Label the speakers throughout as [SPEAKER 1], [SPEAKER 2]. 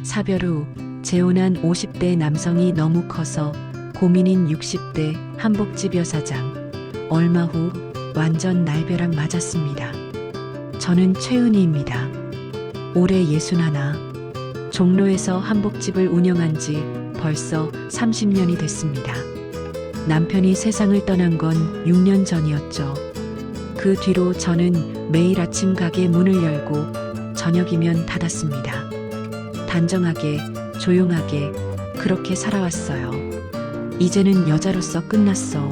[SPEAKER 1] 사별 후 재혼한 50대 남성이 너무 커서 고민인 60대 한복집 여사장. 얼마 후 완전 날벼락 맞았습니다. 저는 최은희입니다. 올해 61. 종로에서 한복집을 운영한 지 벌써 30년이 됐습니다. 남편이 세상을 떠난 건 6년 전이었죠. 그 뒤로 저는 매일 아침 가게 문을 열고 저녁이면 닫았습니다. 단정하게, 조용하게 그렇게 살아왔어요. 이제는 여자로서 끝났어.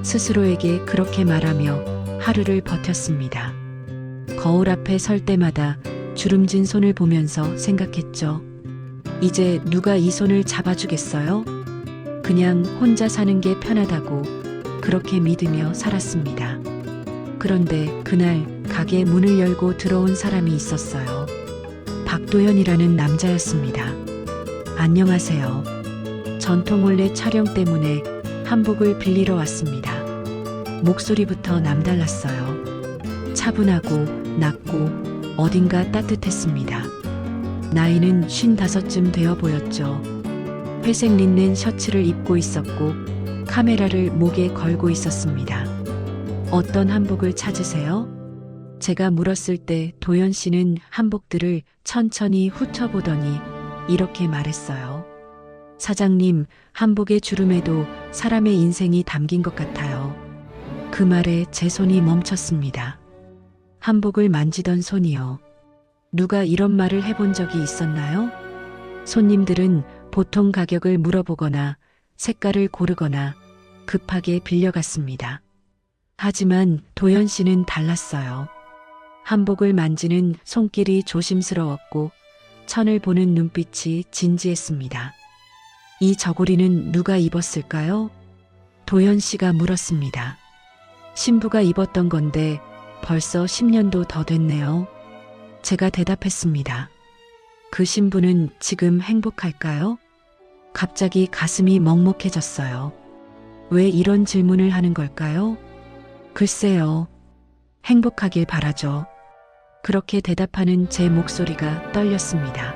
[SPEAKER 1] 스스로에게 그렇게 말하며 하루를 버텼습니다. 거울 앞에 설 때마다 주름진 손을 보면서 생각했죠. 이제 누가 이 손을 잡아주겠어요? 그냥 혼자 사는 게 편하다고 그렇게 믿으며 살았습니다. 그런데 그날 가게 문을 열고 들어온 사람이 있었어요. 박도현이라는 남자였습니다. 안녕하세요. 전통혼례 촬영 때문에 한복을 빌리러 왔습니다. 목소리부터 남달랐어요. 차분하고 낮고 어딘가 따뜻했습니다. 나이는 55쯤 되어 보였죠. 회색 린넨 셔츠를 입고 있었고 카메라를 목에 걸고 있었습니다. 어떤 한복을 찾으세요? 제가 물었을 때 도연 씨는 한복들을 천천히 훑어보더니 이렇게 말했어요. 사장님, 한복의 주름에도 사람의 인생이 담긴 것 같아요. 그 말에 제 손이 멈췄습니다. 한복을 만지던 손이요. 누가 이런 말을 해본 적이 있었나요? 손님들은 보통 가격을 물어보거나 색깔을 고르거나 급하게 빌려갔습니다. 하지만 도연 씨는 달랐어요. 한복을 만지는 손길이 조심스러웠고 천을 보는 눈빛이 진지했습니다. 이 저고리는 누가 입었을까요? 도연 씨가 물었습니다. 신부가 입었던 건데 벌써 10년도 더 됐네요. 제가 대답했습니다. 그 신부는 지금 행복할까요? 갑자기 가슴이 먹먹해졌어요. 왜 이런 질문을 하는 걸까요? 글쎄요. 행복하길 바라죠. 그렇게 대답하는 제 목소리가 떨렸습니다.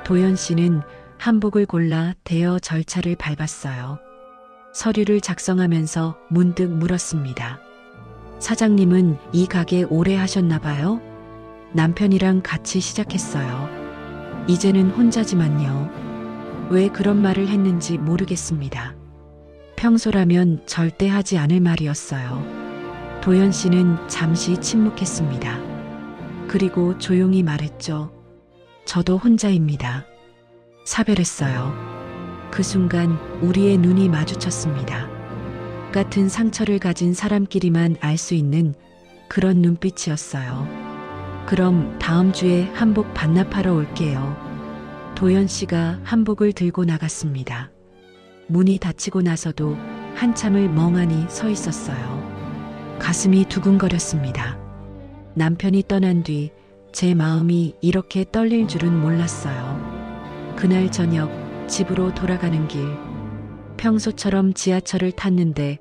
[SPEAKER 1] 도연 씨는 한복을 골라 대여 절차를 밟았어요. 서류를 작성하면서 문득 물었습니다. 사장님은 이 가게 오래 하셨나 봐요? 남편이랑 같이 시작했어요. 이제는 혼자지만요. 왜 그런 말을 했는지 모르겠습니다. 평소라면 절대 하지 않을 말이었어요. 도연 씨는 잠시 침묵했습니다. 그리고 조용히 말했죠. 저도 혼자입니다. 사별했어요. 그 순간 우리의 눈이 마주쳤습니다. 같은 상처를 가진 사람끼리만 알 수 있는 그런 눈빛이었어요. 그럼 다음 주에 한복 반납하러 올게요. 도연 씨가 한복을 들고 나갔습니다. 문이 닫히고 나서도 한참을 멍하니 서 있었어요. 가슴이 두근거렸습니다. 남편이 떠난 뒤 제 마음이 이렇게 떨릴 줄은 몰랐어요. 그날 저녁 집으로 돌아가는 길, 평소처럼 지하철을 탔는데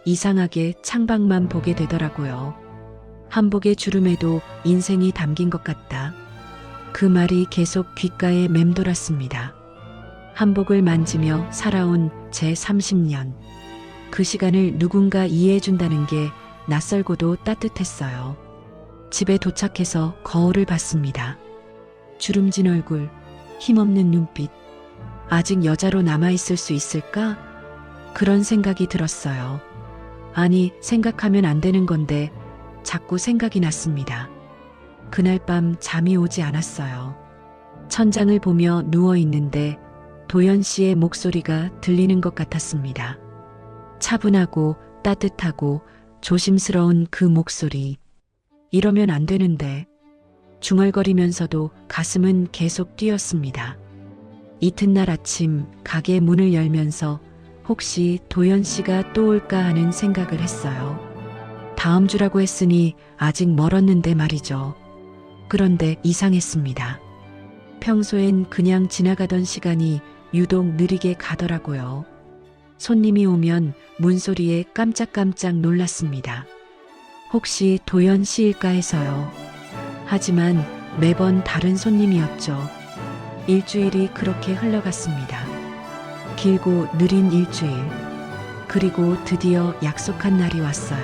[SPEAKER 1] 이상하게 창밖만 보게 되더라고요. 한복의 주름에도 인생이 담긴 것 같다. 그 말이 계속 귓가에 맴돌았습니다. 한복을 만지며 살아온 제 30년. 그 시간을 누군가 이해해준다는 게 낯설고도 따뜻했어요. 집에 도착해서 거울을 봤습니다. 주름진 얼굴, 힘없는 눈빛. 아직 여자로 남아있을 수 있을까? 그런 생각이 들었어요. 아니, 생각하면 안 되는 건데 자꾸 생각이 났습니다. 그날 밤 잠이 오지 않았어요. 천장을 보며 누워있는데 도연 씨의 목소리가 들리는 것 같았습니다. 차분하고 따뜻하고 조심스러운 그 목소리. 이러면 안 되는데. 중얼거리면서도 가슴은 계속 뛰었습니다. 이튿날 아침 가게 문을 열면서 혹시 도연 씨가 또 올까 하는 생각을 했어요. 다음 주라고 했으니 아직 멀었는데 말이죠. 그런데 이상했습니다. 평소엔 그냥 지나가던 시간이 유독 느리게 가더라고요. 손님이 오면 문소리에 깜짝깜짝 놀랐습니다. 혹시 도연 씨일까 해서요. 하지만 매번 다른 손님이었죠. 일주일이 그렇게 흘러갔습니다. 길고 느린 일주일. 그리고 드디어 약속한 날이 왔어요.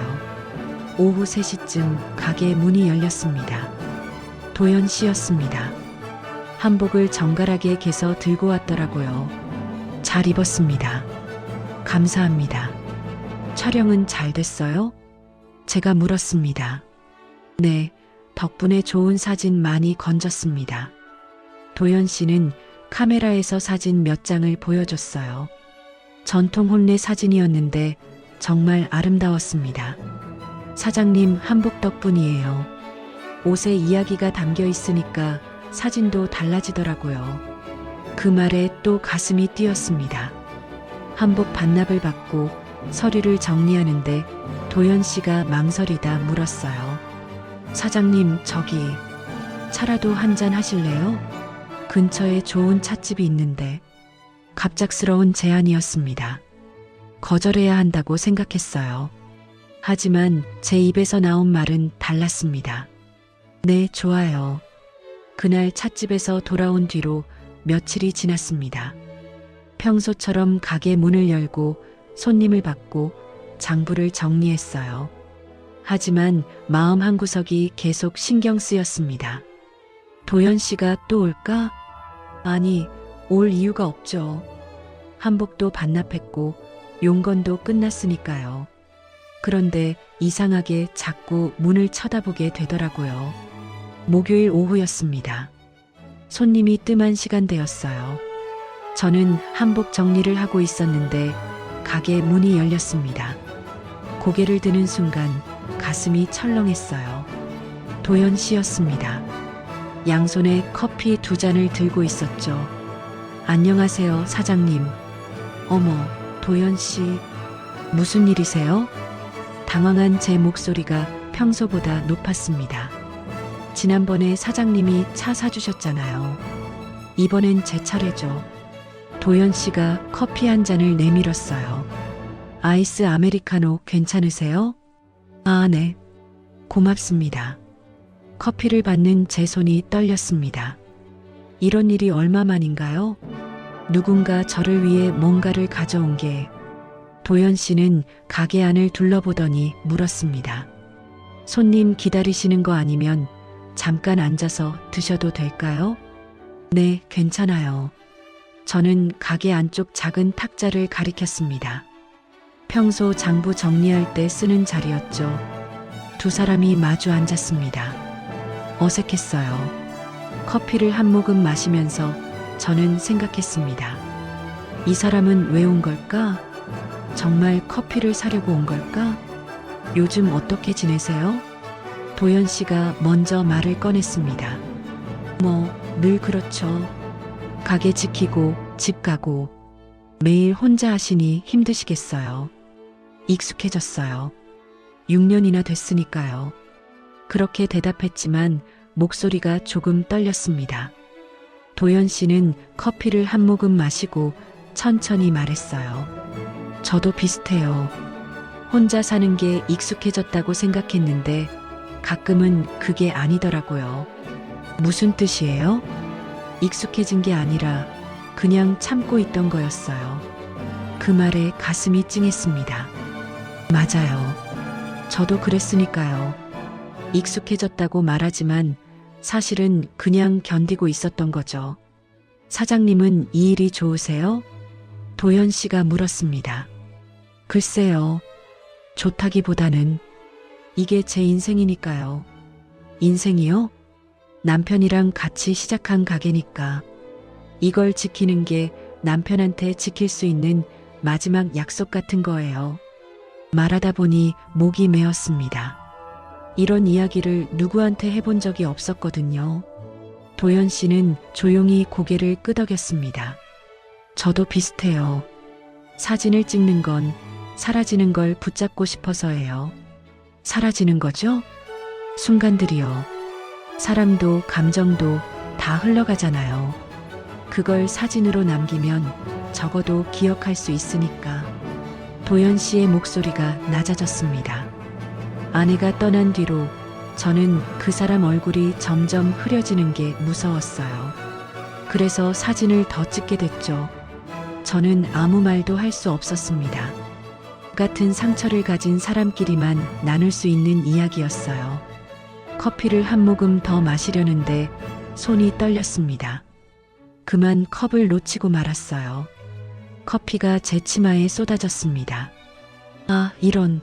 [SPEAKER 1] 오후 3시쯤 가게 문이 열렸습니다. 도연 씨였습니다. 한복을 정갈하게 개서 들고 왔더라고요. 잘 입었습니다. 감사합니다. 촬영은 잘 됐어요? 제가 물었습니다. 네, 덕분에 좋은 사진 많이 건졌습니다. 도연 씨는 카메라에서 사진 몇 장을 보여줬어요. 전통 혼례 사진이었는데 정말 아름다웠습니다. 사장님 한복 덕분이에요. 옷에 이야기가 담겨 있으니까 사진도 달라지더라고요. 그 말에 또 가슴이 뛰었습니다. 한복 반납을 받고 서류를 정리하는데 도연 씨가 망설이다 물었어요. 사장님, 저기 차라도 한잔 하실래요? 근처에 좋은 찻집이 있는데. 갑작스러운 제안이었습니다. 거절해야 한다고 생각했어요. 하지만 제 입에서 나온 말은 달랐습니다. 네, 좋아요. 그날 찻집에서 돌아온 뒤로 며칠이 지났습니다. 평소처럼 가게 문을 열고 손님을 받고 장부를 정리했어요. 하지만 마음 한구석이 계속 신경 쓰였습니다. 도연 씨가 또 올까? 아니, 올 이유가 없죠. 한복도 반납했고 용건도 끝났으니까요. 그런데 이상하게 자꾸 문을 쳐다보게 되더라고요. 목요일 오후였습니다. 손님이 뜸한 시간대였어요. 저는 한복 정리를 하고 있었는데 가게 문이 열렸습니다. 고개를 드는 순간 가슴이 철렁했어요. 도연 씨였습니다. 양손에 커피 2잔을 들고 있었죠. 안녕하세요, 사장님. 어머, 도연 씨. 무슨 일이세요? 당황한 제 목소리가 평소보다 높았습니다. 지난번에 사장님이 차 사주셨잖아요. 이번엔 제 차례죠. 도연 씨가 커피 한 잔을 내밀었어요. 아이스 아메리카노 괜찮으세요? 아, 네. 고맙습니다. 커피를 받는 제 손이 떨렸습니다. 이런 일이 얼마만인가요? 누군가 저를 위해 뭔가를 가져온 게. 도연 씨는 가게 안을 둘러보더니 물었습니다. 손님 기다리시는 거 아니면 잠깐 앉아서 드셔도 될까요? 네, 괜찮아요. 저는 가게 안쪽 작은 탁자를 가리켰습니다. 평소 장부 정리할 때 쓰는 자리였죠. 2사람이 마주 앉았습니다. 어색했어요. 커피를 한 모금 마시면서 저는 생각했습니다. 이 사람은 왜 온 걸까? 정말 커피를 사려고 온 걸까? 요즘 어떻게 지내세요? 도연 씨가 먼저 말을 꺼냈습니다. 늘 그렇죠. 가게 지키고 집 가고 매일 혼자 하시니 힘드시겠어요. 익숙해졌어요. 6년이나 됐으니까요. 그렇게 대답했지만 목소리가 조금 떨렸습니다. 도연 씨는 커피를 한 모금 마시고 천천히 말했어요. 저도 비슷해요. 혼자 사는 게 익숙해졌다고 생각했는데 가끔은 그게 아니더라고요. 무슨 뜻이에요? 익숙해진 게 아니라 그냥 참고 있던 거였어요. 그 말에 가슴이 찡했습니다. 맞아요. 저도 그랬으니까요. 익숙해졌다고 말하지만 사실은 그냥 견디고 있었던 거죠. 사장님은 이 일이 좋으세요? 도연 씨가 물었습니다. 글쎄요. 좋다기보다는 이게 제 인생이니까요. 인생이요? 남편이랑 같이 시작한 가게니까. 이걸 지키는 게 남편한테 지킬 수 있는 마지막 약속 같은 거예요. 말하다 보니 목이 메었습니다. 이런 이야기를 누구한테 해본 적이 없었거든요. 도연 씨는 조용히 고개를 끄덕였습니다. 저도 비슷해요. 사진을 찍는 건 사라지는 걸 붙잡고 싶어서예요. 사라지는 거죠? 순간들이요. 사람도 감정도 다 흘러가잖아요. 그걸 사진으로 남기면 적어도 기억할 수 있으니까. 도연 씨의 목소리가 낮아졌습니다. 아내가 떠난 뒤로 저는 그 사람 얼굴이 점점 흐려지는 게 무서웠어요. 그래서 사진을 더 찍게 됐죠. 저는 아무 말도 할 수 없었습니다. 같은 상처를 가진 사람끼리만 나눌 수 있는 이야기였어요. 커피를 한 모금 더 마시려는데 손이 떨렸습니다. 그만 컵을 놓치고 말았어요. 커피가 제 치마에 쏟아졌습니다. 아, 이런.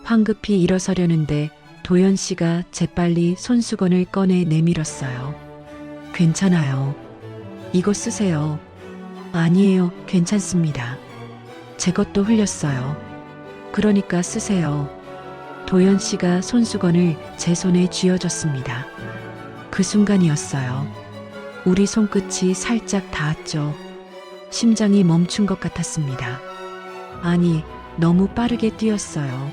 [SPEAKER 1] 황급히 일어서려는데 도연 씨가 재빨리 손수건을 꺼내 내밀었어요. 괜찮아요. 이거 쓰세요. 아니에요, 괜찮습니다. 제 것도 흘렸어요. 그러니까 쓰세요. 도연 씨가 손수건을 제 손에 쥐어줬습니다. 그 순간이었어요. 우리 손끝이 살짝 닿았죠. 심장이 멈춘 것 같았습니다. 아니, 너무 빠르게 뛰었어요.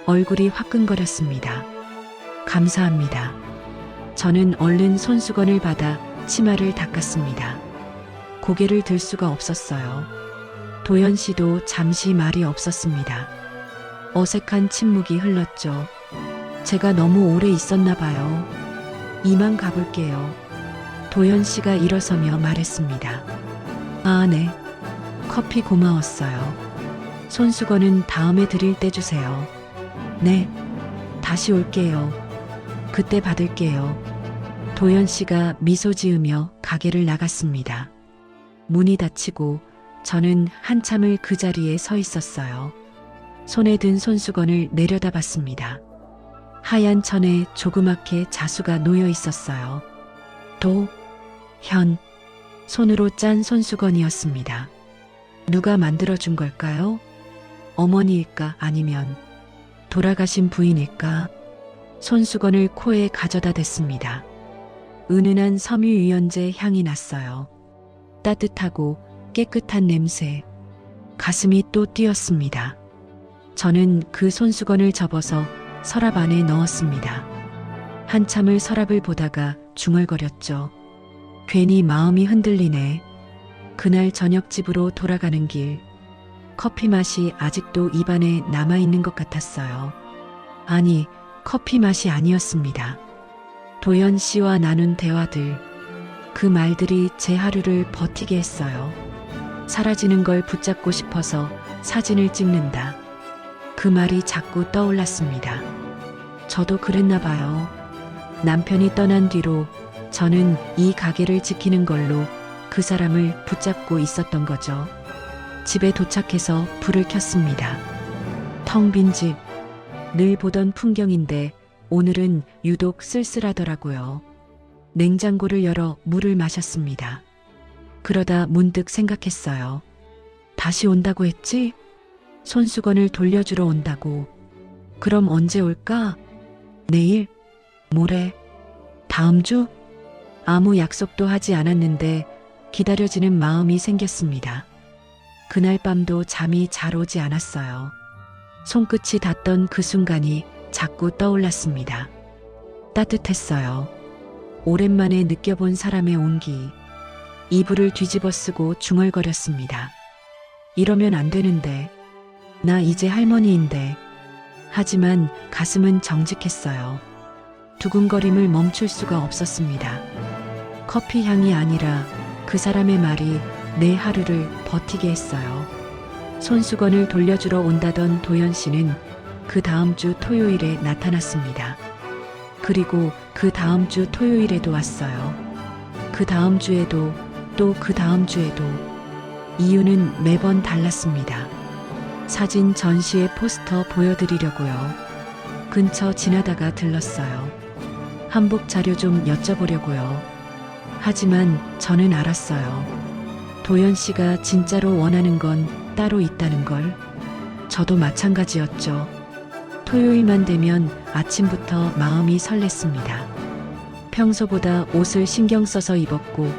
[SPEAKER 1] 얼굴이 화끈거렸습니다. 감사합니다. 저는 얼른 손수건을 받아 치마를 닦았습니다. 고개를 들 수가 없었어요. 도연 씨도 잠시 말이 없었습니다. 어색한 침묵이 흘렀죠. 제가 너무 오래 있었나 봐요. 이만 가볼게요. 도연 씨가 일어서며 말했습니다. 아, 네. 커피 고마웠어요. 손수건은 다음에 드릴 때 주세요. 네. 다시 올게요. 그때 받을게요. 도연 씨가 미소 지으며 가게를 나갔습니다. 문이 닫히고 저는 한참을 그 자리에 서 있었어요. 손에 든 손수건을 내려다봤습니다. 하얀 천에 조그맣게 자수가 놓여 있었어요. 도, 현, 손으로 짠 손수건이었습니다. 누가 만들어준 걸까요? 어머니일까 아니면 돌아가신 부인일까? 손수건을 코에 가져다 댔습니다. 은은한 섬유유연제 향이 났어요. 따뜻하고 깨끗한 냄새. 가슴이 또 뛰었습니다. 저는 그 손수건을 접어서 서랍 안에 넣었습니다. 한참을 서랍을 보다가 중얼거렸죠. 괜히 마음이 흔들리네. 그날 저녁 집으로 돌아가는 길. 커피 맛이 아직도 입안에 남아있는 것 같았어요. 아니, 커피 맛이 아니었습니다. 도연 씨와 나눈 대화들. 그 말들이 제 하루를 버티게 했어요. 사라지는 걸 붙잡고 싶어서 사진을 찍는다. 그 말이 자꾸 떠올랐습니다. 저도 그랬나 봐요. 남편이 떠난 뒤로 저는 이 가게를 지키는 걸로 그 사람을 붙잡고 있었던 거죠. 집에 도착해서 불을 켰습니다. 텅 빈 집. 늘 보던 풍경인데 오늘은 유독 쓸쓸하더라고요. 냉장고를 열어 물을 마셨습니다. 그러다 문득 생각했어요. 다시 온다고 했지? 손수건을 돌려주러 온다고. 그럼 언제 올까? 내일? 모레? 다음 주? 아무 약속도 하지 않았는데 기다려지는 마음이 생겼습니다. 그날 밤도 잠이 잘 오지 않았어요. 손끝이 닿던 그 순간이 자꾸 떠올랐습니다. 따뜻했어요. 오랜만에 느껴본 사람의 온기. 이불을 뒤집어 쓰고 중얼거렸습니다. 이러면 안 되는데. 나 이제 할머니인데. 하지만 가슴은 정직했어요. 두근거림을 멈출 수가 없었습니다. 커피 향이 아니라 그 사람의 말이 내 하루를 버티게 했어요. 손수건을 돌려주러 온다던 도연 씨는 그 다음 주 토요일에 나타났습니다. 그리고 그 다음 주 토요일에도 왔어요. 그 다음 주에도 또 그 다음 주에도. 이유는 매번 달랐습니다. 사진 전시회 포스터 보여드리려고요. 근처 지나다가 들렀어요. 한복 자료 좀 여쭤보려고요. 하지만 저는 알았어요. 도연 씨가 진짜로 원하는 건 따로 있다는 걸. 저도 마찬가지였죠. 토요일만 되면 아침부터 마음이 설렜습니다. 평소보다 옷을 신경 써서 입었고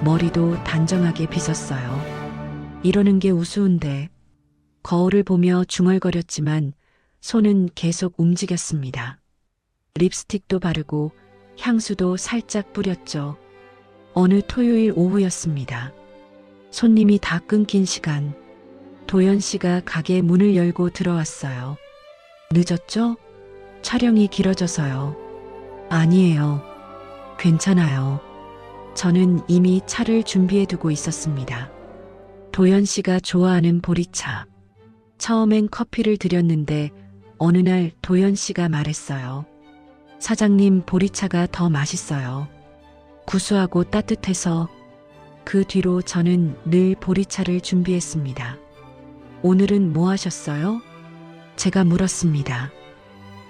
[SPEAKER 1] 머리도 단정하게 빗었어요. 이러는 게 우스운데. 거울을 보며 중얼거렸지만 손은 계속 움직였습니다. 립스틱도 바르고 향수도 살짝 뿌렸죠. 어느 토요일 오후였습니다. 손님이 다 끊긴 시간. 도연 씨가 가게 문을 열고 들어왔어요. 늦었죠? 촬영이 길어져서요. 아니에요. 괜찮아요. 저는 이미 차를 준비해 두고 있었습니다. 도연 씨가 좋아하는 보리차. 처음엔 커피를 드렸는데 어느 날 도연 씨가 말했어요. 사장님, 보리차가 더 맛있어요. 구수하고 따뜻해서. 그 뒤로 저는 늘 보리차를 준비했습니다. 오늘은 뭐 하셨어요? 제가 물었습니다.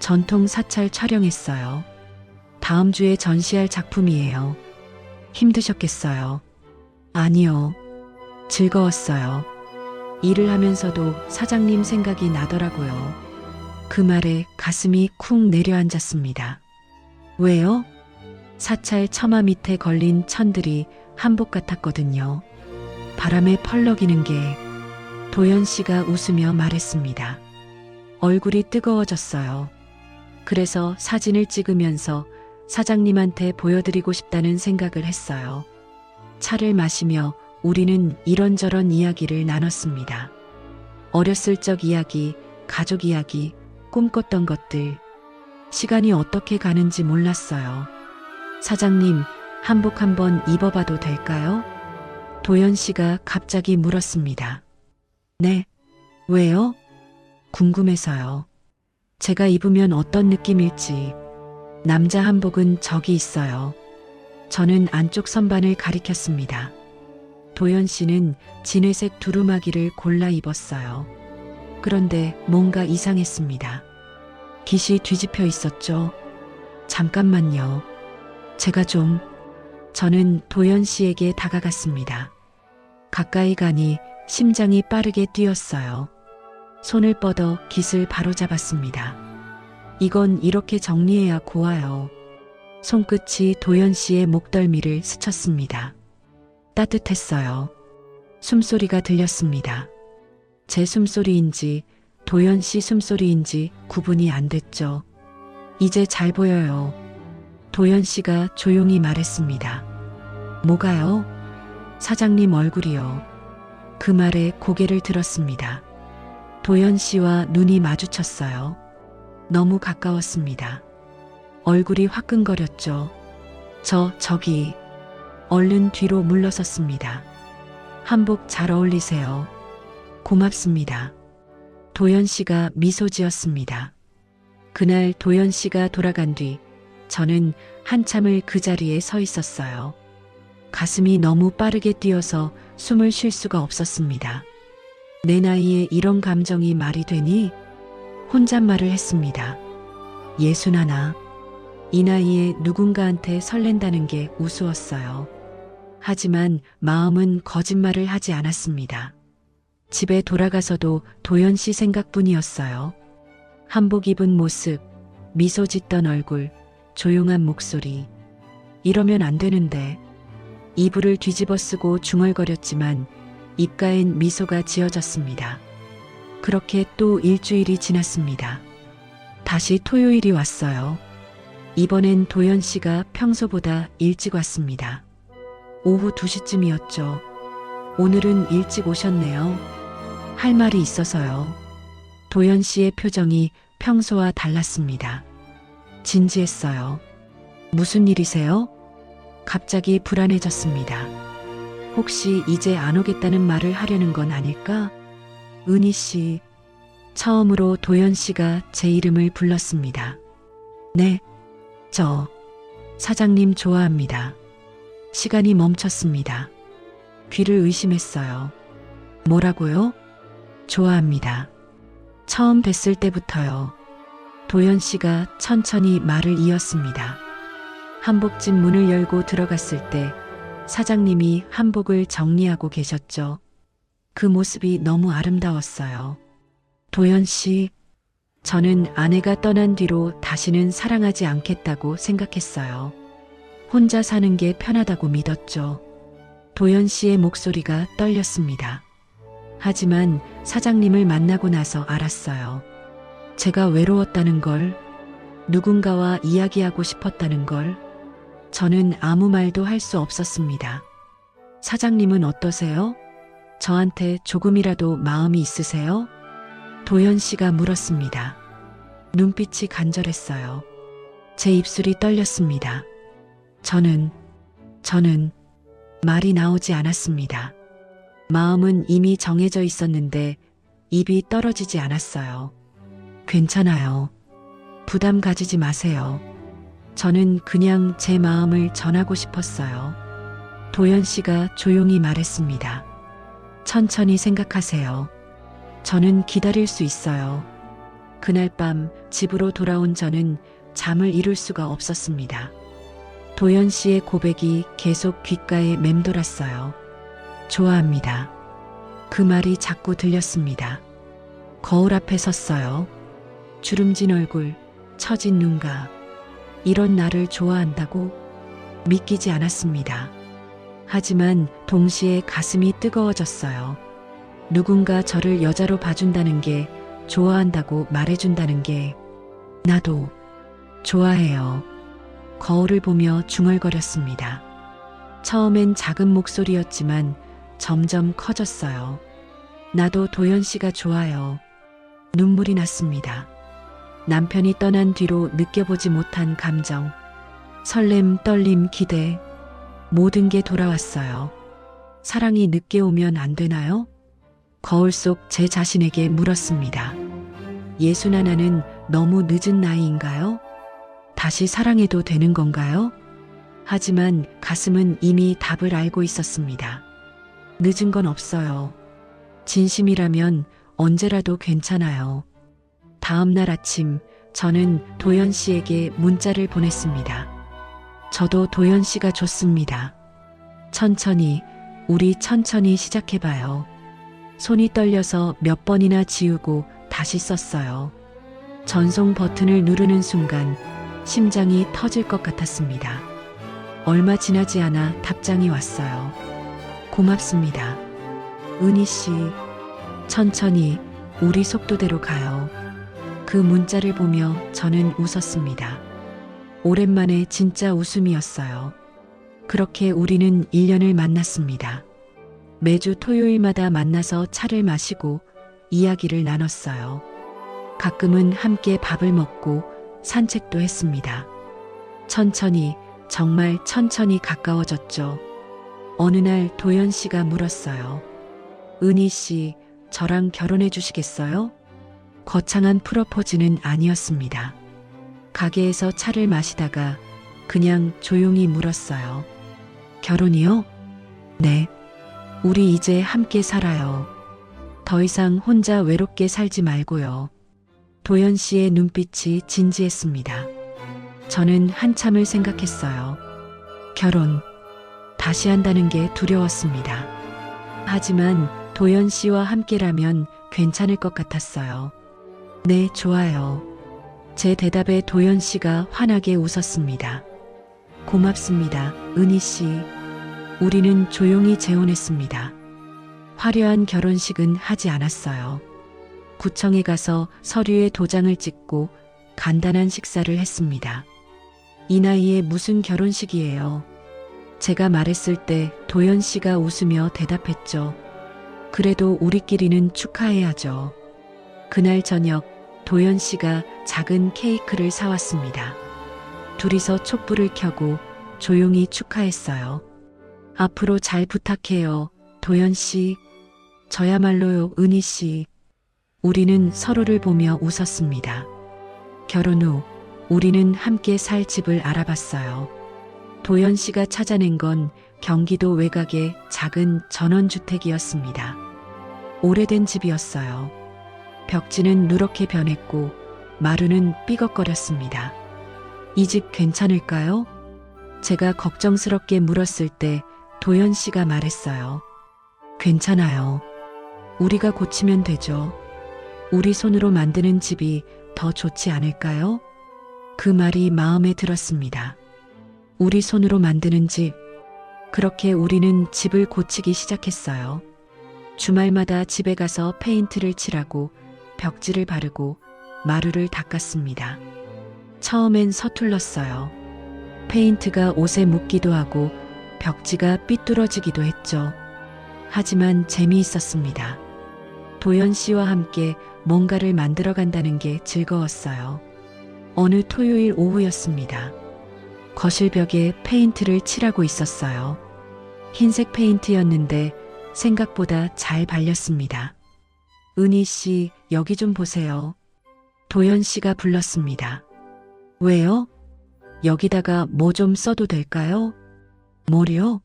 [SPEAKER 1] 전통 사찰 촬영했어요. 다음 주에 전시할 작품이에요. 힘드셨겠어요? 아니요. 즐거웠어요. 일을 하면서도 사장님 생각이 나더라고요. 그 말에 가슴이 쿵 내려앉았습니다. 왜요? 사찰 처마 밑에 걸린 천들이 한복 같았거든요. 바람에 펄럭이는 게. 도연 씨가 웃으며 말했습니다. 얼굴이 뜨거워졌어요. 그래서 사진을 찍으면서 사장님한테 보여드리고 싶다는 생각을 했어요. 차를 마시며 우리는 이런저런 이야기를 나눴습니다. 어렸을 적 이야기, 가족 이야기, 꿈꿨던 것들. 시간이 어떻게 가는지 몰랐어요. 사장님, 한복 한번 입어봐도 될까요? 도연 씨가 갑자기 물었습니다. 네. 왜요? 궁금해서요. 제가 입으면 어떤 느낌일지. 남자 한복은 저기 있어요. 저는 안쪽 선반을 가리켰습니다. 도연 씨는 진회색 두루마기를 골라 입었어요. 그런데 뭔가 이상했습니다. 깃이 뒤집혀 있었죠. 잠깐만요. 저는 도연 씨에게 다가갔습니다. 가까이 가니 심장이 빠르게 뛰었어요. 손을 뻗어 깃을 바로잡았습니다. 이건 이렇게 정리해야 고와요. 손끝이 도연 씨의 목덜미를 스쳤습니다. 따뜻했어요. 숨소리가 들렸습니다. 제 숨소리인지 도연 씨 숨소리인지 구분이 안 됐죠. 이제 잘 보여요. 도연 씨가 조용히 말했습니다. 뭐가요? 사장님 얼굴이요. 그 말에 고개를 들었습니다. 도연 씨와 눈이 마주쳤어요. 너무 가까웠습니다. 얼굴이 화끈거렸죠. 저기. 얼른 뒤로 물러섰습니다. 한복 잘 어울리세요. 고맙습니다. 도연 씨가 미소 지었습니다. 그날 도연 씨가 돌아간 뒤 저는 한참을 그 자리에 서 있었어요. 가슴이 너무 빠르게 뛰어서 숨을 쉴 수가 없었습니다. 내 나이에 이런 감정이 말이 되니? 혼잣말을 했습니다. 61. 이 나이에 누군가한테 설렌다는 게 우스웠어요. 하지만 마음은 거짓말을 하지 않았습니다. 집에 돌아가서도 도연 씨 생각뿐이었어요. 한복 입은 모습, 미소 짓던 얼굴, 조용한 목소리. 이러면 안 되는데. 이불을 뒤집어 쓰고 중얼거렸지만 입가엔 미소가 지어졌습니다. 그렇게 또 일주일이 지났습니다. 다시 토요일이 왔어요. 이번엔 도연 씨가 평소보다 일찍 왔습니다. 오후 2시쯤이었죠. 오늘은 일찍 오셨네요. 할 말이 있어서요. 도연 씨의 표정이 평소와 달랐습니다. 진지했어요. 무슨 일이세요? 갑자기 불안해졌습니다. 혹시 이제 안 오겠다는 말을 하려는 건 아닐까? 은희 씨. 처음으로 도연 씨가 제 이름을 불렀습니다. 네, 저 사장님 좋아합니다. 시간이 멈췄습니다. 귀를 의심했어요. 뭐라고요? 좋아합니다. 처음 뵀을 때부터요. 도연 씨가 천천히 말을 이었습니다. 한복집 문을 열고 들어갔을 때 사장님이 한복을 정리하고 계셨죠. 그 모습이 너무 아름다웠어요. 도연 씨, 저는 아내가 떠난 뒤로 다시는 사랑하지 않겠다고 생각했어요. 혼자 사는 게 편하다고 믿었죠. 도연 씨의 목소리가 떨렸습니다. 하지만 사장님을 만나고 나서 알았어요. 제가 외로웠다는 걸, 누군가와 이야기하고 싶었다는 걸. 저는 아무 말도 할 수 없었습니다. 사장님은 어떠세요? 저한테 조금이라도 마음이 있으세요? 도연 씨가 물었습니다. 눈빛이 간절했어요. 제 입술이 떨렸습니다. 저는 저는 말이 나오지 않았습니다. 마음은 이미 정해져 있었는데 입이 떨어지지 않았어요. 괜찮아요. 부담 가지지 마세요. 저는 그냥 제 마음을 전하고 싶었어요. 도연 씨가 조용히 말했습니다. 천천히 생각하세요. 저는 기다릴 수 있어요. 그날 밤 집으로 돌아온 저는 잠을 이룰 수가 없었습니다. 도연 씨의 고백이 계속 귓가에 맴돌았어요. 좋아합니다. 그 말이 자꾸 들렸습니다. 거울 앞에 섰어요. 주름진 얼굴, 처진 눈가. 이런 나를 좋아한다고? 믿기지 않았습니다. 하지만 동시에 가슴이 뜨거워졌어요. 누군가 저를 여자로 봐준다는 게, 좋아한다고 말해준다는 게, 나도 좋아해요. 거울을 보며 중얼거렸습니다. 처음엔 작은 목소리였지만 점점 커졌어요. 나도 도연 씨가 좋아요. 눈물이 났습니다. 남편이 떠난 뒤로 느껴보지 못한 감정, 설렘, 떨림, 기대, 모든 게 돌아왔어요. 사랑이 늦게 오면 안 되나요? 거울 속 제 자신에게 물었습니다. 61은 너무 늦은 나이인가요? 다시 사랑해도 되는 건가요? 하지만 가슴은 이미 답을 알고 있었습니다. 늦은 건 없어요. 진심이라면 언제라도 괜찮아요. 다음 날 아침 저는 도연 씨에게 문자를 보냈습니다. 저도 도연 씨가 좋습니다. 천천히, 우리 천천히 시작해봐요. 손이 떨려서 몇 번이나 지우고 다시 썼어요. 전송 버튼을 누르는 순간 심장이 터질 것 같았습니다. 얼마 지나지 않아 답장이 왔어요. 고맙습니다. 은희 씨, 천천히 우리 속도대로 가요. 그 문자를 보며 저는 웃었습니다. 오랜만에 진짜 웃음이었어요. 그렇게 우리는 1년을 만났습니다. 매주 토요일마다 만나서 차를 마시고 이야기를 나눴어요. 가끔은 함께 밥을 먹고 산책도 했습니다. 천천히, 정말 천천히 가까워졌죠. 어느 날 도연 씨가 물었어요. 은희 씨, 저랑 결혼해 주시겠어요? 거창한 프로포즈는 아니었습니다. 가게에서 차를 마시다가 그냥 조용히 물었어요. 결혼이요? 네. 우리 이제 함께 살아요. 더 이상 혼자 외롭게 살지 말고요. 도연 씨의 눈빛이 진지했습니다. 저는 한참을 생각했어요. 결혼, 다시 한다는 게 두려웠습니다. 하지만 도연 씨와 함께라면 괜찮을 것 같았어요. 네, 좋아요. 제 대답에 도연 씨가 환하게 웃었습니다. 고맙습니다, 은희 씨. 우리는 조용히 재혼했습니다. 화려한 결혼식은 하지 않았어요. 구청에 가서 서류에 도장을 찍고 간단한 식사를 했습니다. 이 나이에 무슨 결혼식이에요? 제가 말했을 때 도연 씨가 웃으며 대답했죠. 그래도 우리끼리는 축하해야죠. 그날 저녁 도연 씨가 작은 케이크를 사왔습니다. 둘이서 촛불을 켜고 조용히 축하했어요. 앞으로 잘 부탁해요, 도연 씨. 저야말로요, 은희 씨. 우리는 서로를 보며 웃었습니다. 결혼 후 우리는 함께 살 집을 알아봤어요. 도연 씨가 찾아낸 건 경기도 외곽의 작은 전원주택이었습니다. 오래된 집이었어요. 벽지는 누렇게 변했고 마루는 삐걱거렸습니다. 이 집 괜찮을까요? 제가 걱정스럽게 물었을 때 도연 씨가 말했어요. 괜찮아요. 우리가 고치면 되죠. 우리 손으로 만드는 집이 더 좋지 않을까요? 그 말이 마음에 들었습니다. 우리 손으로 만드는 집. 그렇게 우리는 집을 고치기 시작했어요. 주말마다 집에 가서 페인트를 칠하고 벽지를 바르고 마루를 닦았습니다. 처음엔 서툴렀어요. 페인트가 옷에 묻기도 하고 벽지가 삐뚤어지기도 했죠. 하지만 재미있었습니다. 도연 씨와 함께 뭔가를 만들어 간다는 게 즐거웠어요. 어느 토요일 오후였습니다. 거실 벽에 페인트를 칠하고 있었어요. 흰색 페인트였는데 생각보다 잘 발렸습니다. 은희 씨, 여기 좀 보세요. 도연 씨가 불렀습니다. 왜요? 여기다가 뭐 좀 써도 될까요? 뭐요?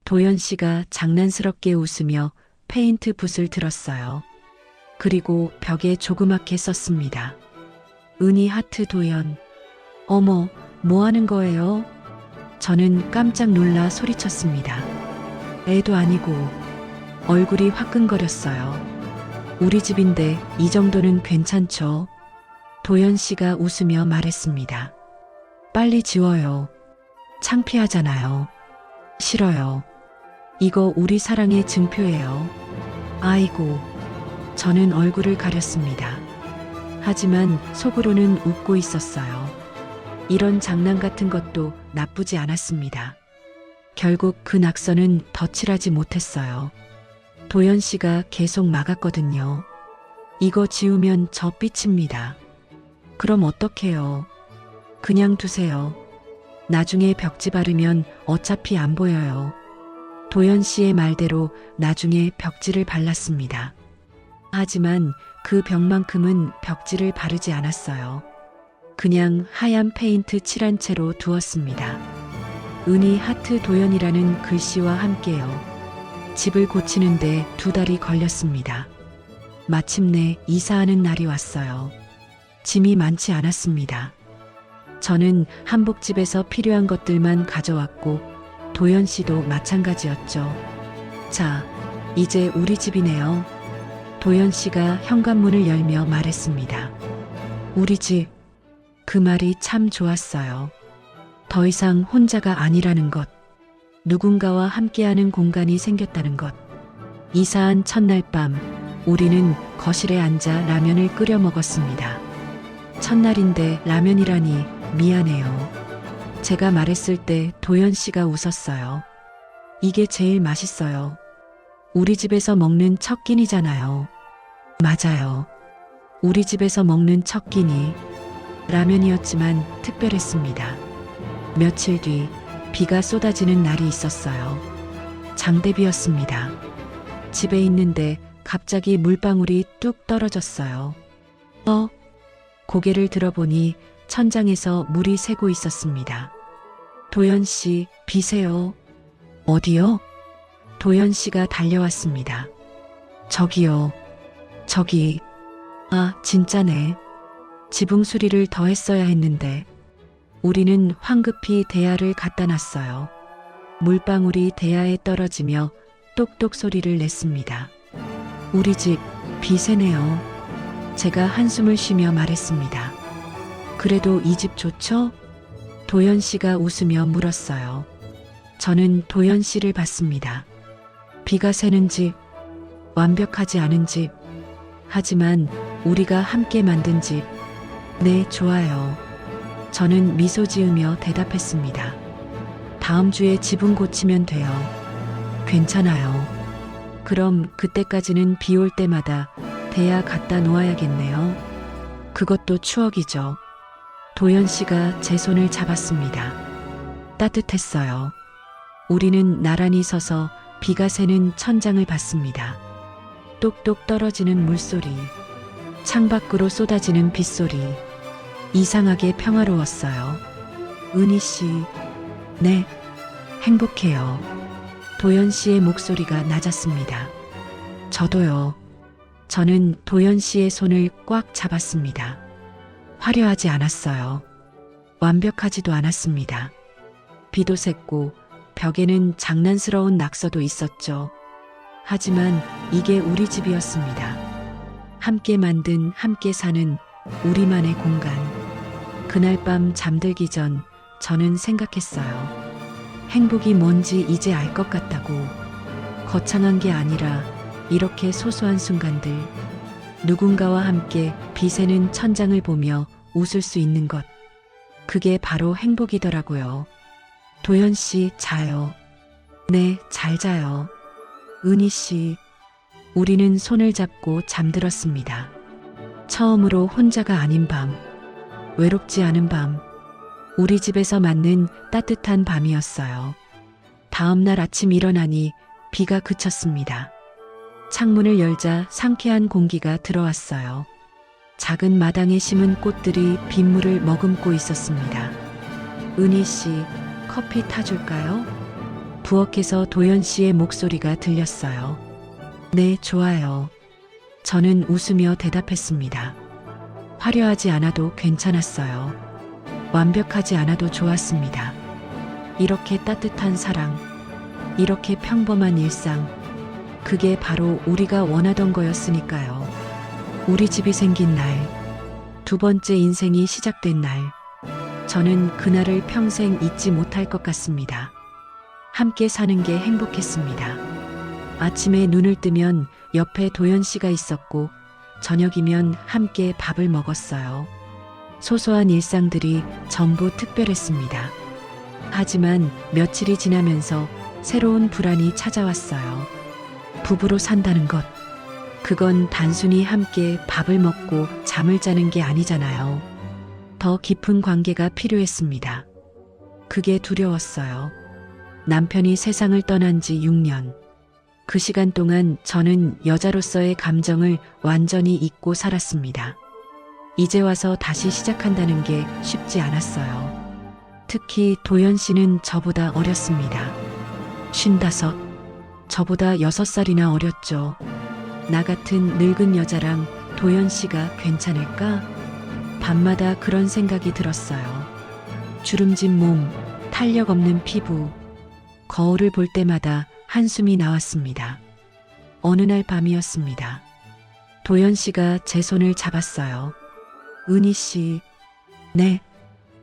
[SPEAKER 1] 도연 씨가 장난스럽게 웃으며 페인트 붓을 들었어요. 그리고 벽에 조그맣게 썼습니다. 은희 하트 도연. 어머, 뭐 하는 거예요? 저는 깜짝 놀라 소리쳤습니다. 애도 아니고 얼굴이 화끈거렸어요. 우리 집인데 이 정도는 괜찮죠? 도연 씨가 웃으며 말했습니다. 빨리 지워요. 창피하잖아요. 싫어요. 이거 우리 사랑의 증표예요. 아이고. 저는 얼굴을 가렸습니다. 하지만 속으로는 웃고 있었어요. 이런 장난 같은 것도 나쁘지 않았습니다. 결국 그 낙서는 덧칠하지 못했어요. 도연 씨가 계속 막았거든요. 이거 지우면 저 삐칩니다. 그럼 어떡해요? 그냥 두세요. 나중에 벽지 바르면 어차피 안 보여요. 도연 씨의 말대로 나중에 벽지를 발랐습니다. 하지만 그 벽만큼은 벽지를 바르지 않았어요. 그냥 하얀 페인트 칠한 채로 두었습니다. 은희 하트 도연이라는 글씨와 함께요. 집을 고치는데 2달이 걸렸습니다. 마침내 이사하는 날이 왔어요. 짐이 많지 않았습니다. 저는 한복집에서 필요한 것들만 가져왔고 도연 씨도 마찬가지였죠. 자, 이제 우리 집이네요. 도연 씨가 현관문을 열며 말했습니다. 우리 집. 그 말이 참 좋았어요. 더 이상 혼자가 아니라는 것. 누군가와 함께하는 공간이 생겼다는 것. 이사한 첫날 밤, 우리는 거실에 앉아 라면을 끓여 먹었습니다. 첫날인데 라면이라니 미안해요. 제가 말했을 때 도연 씨가 웃었어요. 이게 제일 맛있어요. 우리 집에서 먹는 첫 끼니잖아요. 맞아요. 우리 집에서 먹는 첫 끼니. 라면이었지만 특별했습니다. 며칠 뒤 비가 쏟아지는 날이 있었어요. 장대비였습니다. 집에 있는데 갑자기 물방울이 뚝 떨어졌어요. 고개를 들어보니 천장에서 물이 새고 있었습니다. 도연 씨, 비세요. 어디요? 도연 씨가 달려왔습니다. 저기요. 저기. 아, 진짜네. 지붕 수리를 더 했어야 했는데. 우리는 황급히 대야를 갖다 놨어요. 물방울이 대야에 떨어지며 똑똑 소리를 냈습니다. 우리 집 비 새네요. 제가 한숨을 쉬며 말했습니다. 그래도 이 집 좋죠? 도연 씨가 웃으며 물었어요. 저는 도연 씨를 봤습니다. 비가 새는 집, 완벽하지 않은 집, 하지만 우리가 함께 만든 집. 네, 좋아요. 저는 미소 지으며 대답했습니다. 다음 주에 지붕 고치면 돼요. 괜찮아요. 그럼 그때까지는 비 올 때마다 대야 갖다 놓아야겠네요. 그것도 추억이죠. 도연 씨가 제 손을 잡았습니다. 따뜻했어요. 우리는 나란히 서서 비가 새는 천장을 봤습니다. 똑똑 떨어지는 물소리, 창밖으로 쏟아지는 빗소리. 이상하게 평화로웠어요. 은희 씨, 네, 행복해요. 도연 씨의 목소리가 낮았습니다. 저도요. 저는 도연 씨의 손을 꽉 잡았습니다. 화려하지 않았어요. 완벽하지도 않았습니다. 비도 샜고 벽에는 장난스러운 낙서도 있었죠. 하지만 이게 우리 집이었습니다. 함께 만든, 함께 사는 우리만의 공간. 그날 밤 잠들기 전 저는 생각했어요. 행복이 뭔지 이제 알 것 같다고. 거창한 게 아니라 이렇게 소소한 순간들. 누군가와 함께 비 새는 천장을 보며 웃을 수 있는 것. 그게 바로 행복이더라고요. 도연 씨, 자요. 네, 잘 자요. 은희 씨. 우리는 손을 잡고 잠들었습니다. 처음으로 혼자가 아닌 밤, 외롭지 않은 밤. 우리 집에서 맞는 따뜻한 밤이었어요. 다음 날 아침 일어나니 비가 그쳤습니다. 창문을 열자 상쾌한 공기가 들어왔어요. 작은 마당에 심은 꽃들이 빗물을 머금고 있었습니다. 은희 씨, 커피 타줄까요? 부엌에서 도연 씨의 목소리가 들렸어요. 네, 좋아요. 저는 웃으며 대답했습니다. 화려하지 않아도 괜찮았어요. 완벽하지 않아도 좋았습니다. 이렇게 따뜻한 사랑, 이렇게 평범한 일상, 그게 바로 우리가 원하던 거였으니까요. 우리 집이 생긴 날, 두 번째 인생이 시작된 날, 저는 그날을 평생 잊지 못할 것 같습니다. 함께 사는 게 행복했습니다. 아침에 눈을 뜨면 옆에 도연 씨가 있었고, 저녁이면 함께 밥을 먹었어요. 소소한 일상들이 전부 특별했습니다. 하지만 며칠이 지나면서 새로운 불안이 찾아왔어요. 부부로 산다는 것, 그건 단순히 함께 밥을 먹고 잠을 자는 게 아니잖아요. 더 깊은 관계가 필요했습니다. 그게 두려웠어요. 남편이 세상을 떠난 지 6년. 그 시간 동안 저는 여자로서의 감정을 완전히 잊고 살았습니다. 이제 와서 다시 시작한다는 게 쉽지 않았어요. 특히 도연 씨는 저보다 어렸습니다. 55, 저보다 6살이나 어렸죠. 나 같은 늙은 여자랑 도연 씨가 괜찮을까? 밤마다 그런 생각이 들었어요. 주름진 몸, 탄력 없는 피부, 거울을 볼 때마다 한숨이 나왔습니다. 어느 날 밤이었습니다. 도연 씨가 제 손을 잡았어요. 은희 씨, 네,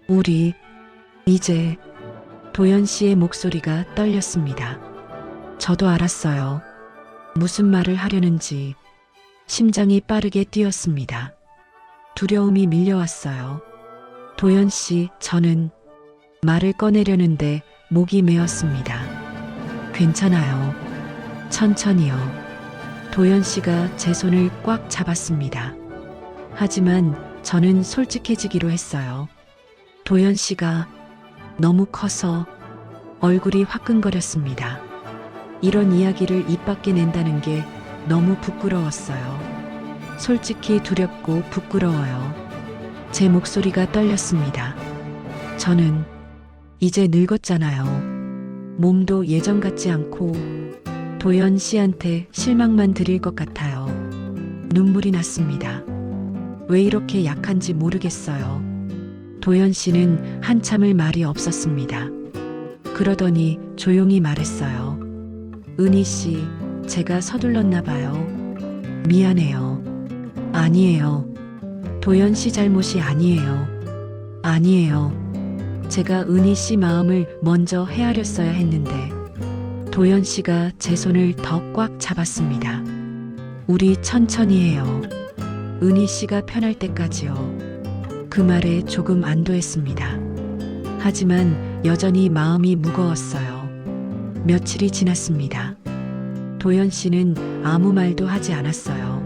[SPEAKER 1] 우리, 이제, 도연 씨의 목소리가 떨렸습니다. 저도 알았어요. 무슨 말을 하려는지. 심장이 빠르게 뛰었습니다. 두려움이 밀려왔어요. 도연 씨, 저는 말을 꺼내려는데 목이 메었습니다. 괜찮아요. 천천히요. 도연 씨가 제 손을 꽉 잡았습니다. 하지만 저는 솔직해지기로 했어요. 도연 씨가 너무 커서 얼굴이 화끈거렸습니다. 이런 이야기를 입 밖에 낸다는 게 너무 부끄러웠어요. 솔직히 두렵고 부끄러워요. 제 목소리가 떨렸습니다. 저는 이제 늙었잖아요. 몸도 예전 같지 않고 도연 씨한테 실망만 드릴 것 같아요. 눈물이 났습니다. 왜 이렇게 약한지 모르겠어요. 도연 씨는 한참을 말이 없었습니다. 그러더니 조용히 말했어요. 은희 씨, 제가 서둘렀나 봐요. 미안해요. 아니에요. 도연 씨 잘못이 아니에요. 아니에요. 제가 은희 씨 마음을 먼저 헤아렸어야 했는데 도연 씨가 제 손을 더 꽉 잡았습니다. 우리 천천히 해요. 은희 씨가 편할 때까지요. 그 말에 조금 안도했습니다. 하지만 여전히 마음이 무거웠어요. 며칠이 지났습니다. 도연 씨는 아무 말도 하지 않았어요.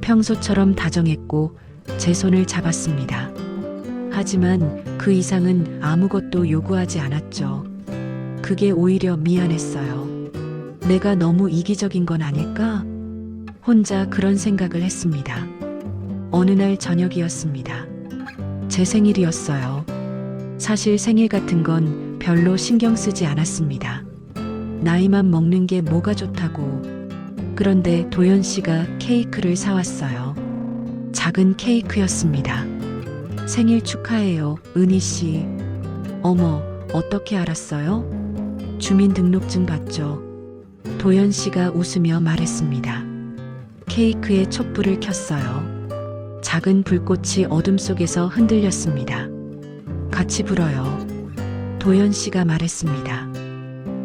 [SPEAKER 1] 평소처럼 다정했고 제 손을 잡았습니다. 하지만 그 이상은 아무것도 요구하지 않았죠. 그게 오히려 미안했어요. 내가 너무 이기적인 건 아닐까? 혼자 그런 생각을 했습니다. 어느 날 저녁이었습니다. 제 생일이었어요. 사실 생일 같은 건 별로 신경 쓰지 않았습니다. 나이만 먹는 게 뭐가 좋다고. 그런데 도연 씨가 케이크를 사왔어요. 작은 케이크였습니다. 생일 축하해요, 은희 씨. 어머, 어떻게 알았어요? 주민등록증 봤죠? 도연 씨가 웃으며 말했습니다. 케이크에 촛불을 켰어요. 작은 불꽃이 어둠 속에서 흔들렸습니다. 같이 불어요. 도연 씨가 말했습니다.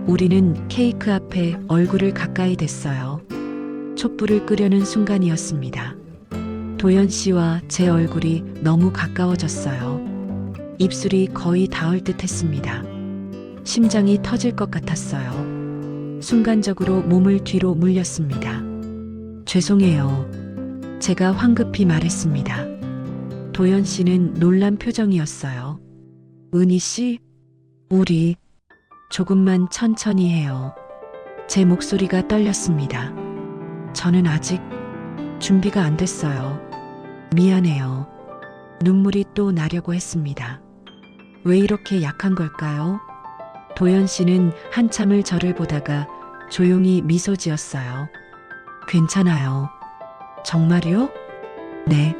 [SPEAKER 1] 우리는 케이크 앞에 얼굴을 가까이 댔어요. 촛불을 끄려는 순간이었습니다. 도연 씨와 제 얼굴이 너무 가까워졌어요. 입술이 거의 닿을 듯 했습니다. 심장이 터질 것 같았어요. 순간적으로 몸을 뒤로 물렸습니다. 죄송해요. 제가 황급히 말했습니다. 도연 씨는 놀란 표정이었어요. 은희 씨, 우리 조금만 천천히 해요. 제 목소리가 떨렸습니다. 저는 아직 준비가 안 됐어요. 미안해요. 눈물이 또 나려고 했습니다. 왜 이렇게 약한 걸까요? 도연 씨는 한참을 저를 보다가 조용히 미소 지었어요. 괜찮아요. 정말요? 네.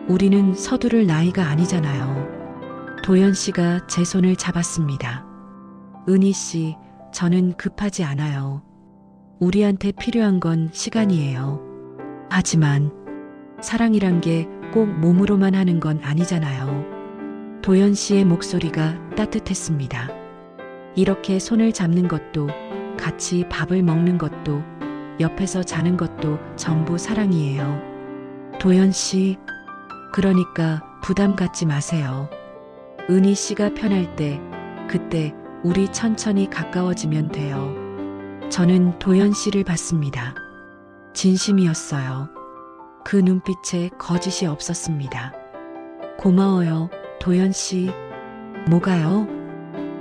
[SPEAKER 1] 우리는 서두를 나이가 아니잖아요. 도연 씨가 제 손을 잡았습니다. 은희 씨, 저는 급하지 않아요. 우리한테 필요한 건 시간이에요. 하지만 사랑이란 게 꼭 몸으로만 하는 건 아니잖아요. 도연 씨의 목소리가 따뜻했습니다. 이렇게 손을 잡는 것도, 같이 밥을 먹는 것도, 옆에서 자는 것도 전부 사랑이에요. 도연 씨, 그러니까 부담 갖지 마세요. 은희 씨가 편할 때, 그때 우리 천천히 가까워지면 돼요. 저는 도연 씨를 봤습니다. 진심이었어요. 그 눈빛에 거짓이 없었습니다. 고마워요, 도연 씨. 뭐가요?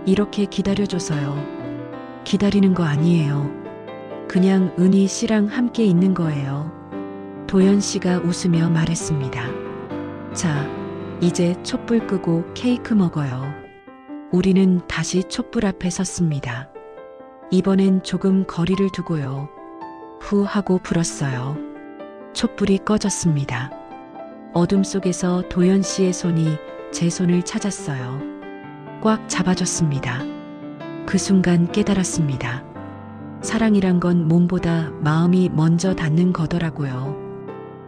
[SPEAKER 1] 이렇게 기다려줘서요. 기다리는 거 아니에요. 그냥 은희 씨랑 함께 있는 거예요. 도연 씨가 웃으며 말했습니다. 자, 이제 촛불 끄고 케이크 먹어요. 우리는 다시 촛불 앞에 섰습니다. 이번엔 조금 거리를 두고요. 후 하고 불었어요. 촛불이 꺼졌습니다. 어둠 속에서 도연 씨의 손이 제 손을 찾았어요. 꽉 잡아줬습니다. 그 순간 깨달았습니다. 사랑이란 건 몸보다 마음이 먼저 닿는 거더라고요.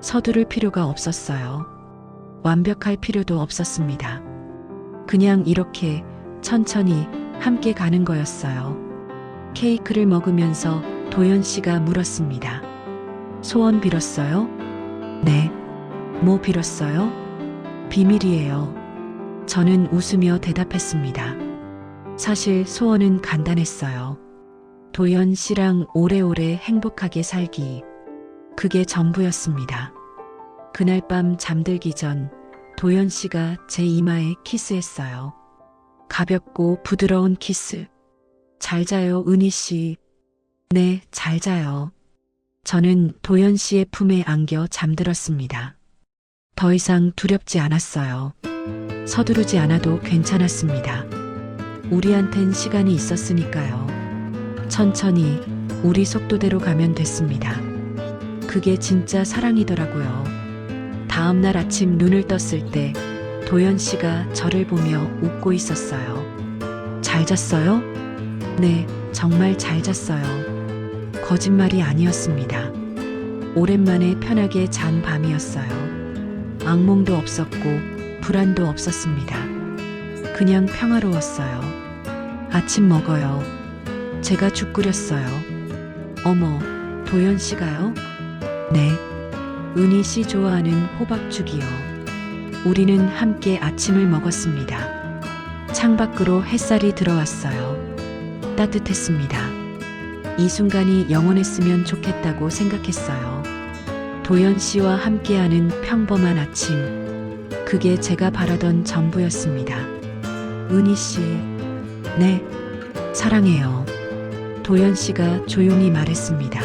[SPEAKER 1] 서두를 필요가 없었어요. 완벽할 필요도 없었습니다. 그냥 이렇게 천천히 함께 가는 거였어요. 케이크를 먹으면서 도연 씨가 물었습니다. 소원 빌었어요? 네. 뭐 빌었어요? 비밀이에요. 저는 웃으며 대답했습니다. 사실 소원은 간단했어요. 도연 씨랑 오래오래 행복하게 살기. 그게 전부였습니다. 그날 밤 잠들기 전 도연 씨가 제 이마에 키스했어요. 가볍고 부드러운 키스. 잘 자요, 은희 씨. 네, 잘 자요. 저는 도연 씨의 품에 안겨 잠들었습니다. 더 이상 두렵지 않았어요. 서두르지 않아도 괜찮았습니다. 우리한텐 시간이 있었으니까요. 천천히 우리 속도대로 가면 됐습니다. 그게 진짜 사랑이더라고요. 다음 날 아침 눈을 떴을 때 도연 씨가 저를 보며 웃고 있었어요. 잘 잤어요? 네, 정말 잘 잤어요. 거짓말이 아니었습니다. 오랜만에 편하게 잔 밤이었어요. 악몽도 없었고 불안도 없었습니다. 그냥 평화로웠어요. 아침 먹어요. 제가 죽 끓였어요. 어머, 도연 씨가요? 네. 은희 씨 좋아하는 호박죽이요. 우리는 함께 아침을 먹었습니다. 창밖으로 햇살이 들어왔어요. 따뜻했습니다. 이 순간이 영원했으면 좋겠다고 생각했어요. 도연 씨와 함께하는 평범한 아침. 그게 제가 바라던 전부였습니다. 은희 씨, 네, 사랑해요. 도연 씨가 조용히 말했습니다.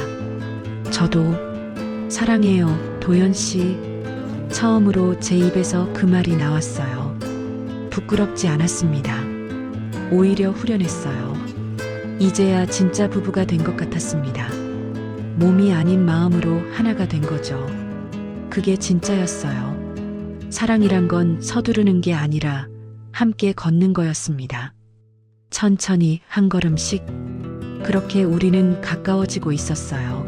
[SPEAKER 1] 저도 사랑해요, 도연 씨. 처음으로 제 입에서 그 말이 나왔어요. 부끄럽지 않았습니다. 오히려 후련했어요. 이제야 진짜 부부가 된 것 같았습니다. 몸이 아닌 마음으로 하나가 된 거죠. 그게 진짜였어요. 사랑이란 건 서두르는 게 아니라 함께 걷는 거였습니다. 천천히 한 걸음씩. 그렇게 우리는 가까워지고 있었어요.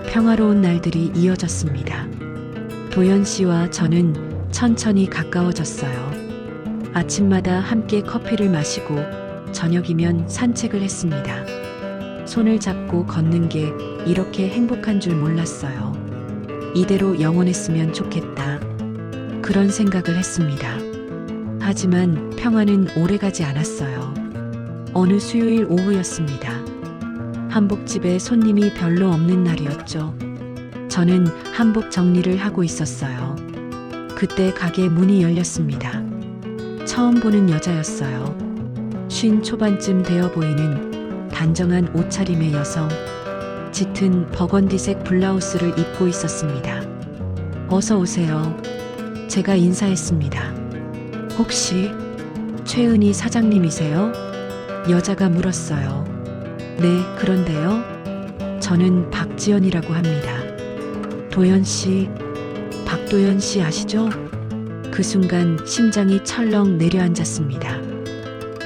[SPEAKER 1] 평화로운 날들이 이어졌습니다. 도연 씨와 저는 천천히 가까워졌어요. 아침마다 함께 커피를 마시고 저녁이면 산책을 했습니다. 손을 잡고 걷는 게 이렇게 행복한 줄 몰랐어요. 이대로 영원했으면 좋겠다. 그런 생각을 했습니다. 하지만 평화는 오래가지 않았어요. 어느 수요일 오후였습니다. 한복집에 손님이 별로 없는 날이었죠. 저는 한복 정리를 하고 있었어요. 그때 가게 문이 열렸습니다. 처음 보는 여자였어요. 50 초반쯤 되어 보이는 단정한 옷차림의 여성. 짙은 버건디색 블라우스를 입고 있었습니다. 어서 오세요. 제가 인사했습니다. 혹시 최은희 사장님이세요? 여자가 물었어요. 네, 그런데요. 저는 박지연이라고 합니다. 도연 씨, 박도연 씨 아시죠? 그 순간 심장이 철렁 내려앉았습니다.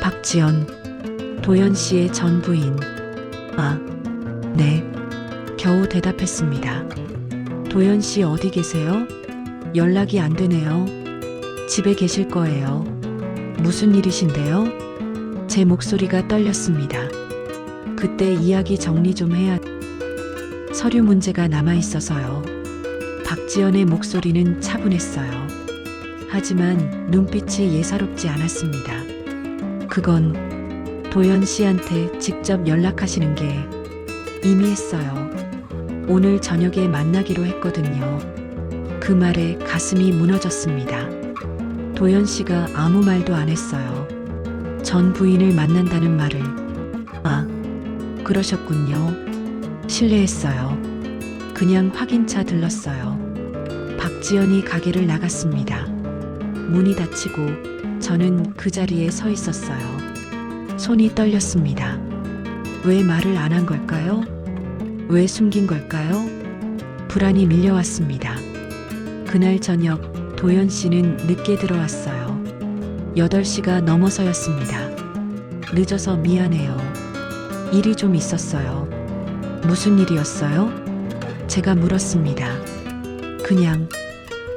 [SPEAKER 1] 박지연, 도연 씨의 전 부인. 아, 네. 겨우 대답했습니다. 도연 씨 어디 계세요? 연락이 안 되네요. 집에 계실 거예요. 무슨 일이신데요? 제 목소리가 떨렸습니다. 그때 이야기 정리 좀 해야. 서류 문제가 남아 있어서요. 박지연의 목소리는 차분했어요. 하지만 눈빛이 예사롭지 않았습니다. 그건 도연 씨한테 직접 연락하시는 게 이미 했어요. 오늘 저녁에 만나기로 했거든요. 그 말에 가슴이 무너졌습니다. 도연 씨가 아무 말도 안 했어요. 전 부인을 만난다는 말을. 아, 그러셨군요. 실례했어요. 그냥 확인차 들렀어요. 박지연이 가게를 나갔습니다. 문이 닫히고 저는 그 자리에 서 있었어요. 손이 떨렸습니다. 왜 말을 안 한 걸까요? 왜 숨긴 걸까요? 불안이 밀려왔습니다. 그날 저녁 도연 씨는 늦게 들어왔어요. 8시가 넘어서였습니다. 늦어서 미안해요. 일이 좀 있었어요. 무슨 일이었어요? 제가 물었습니다. 그냥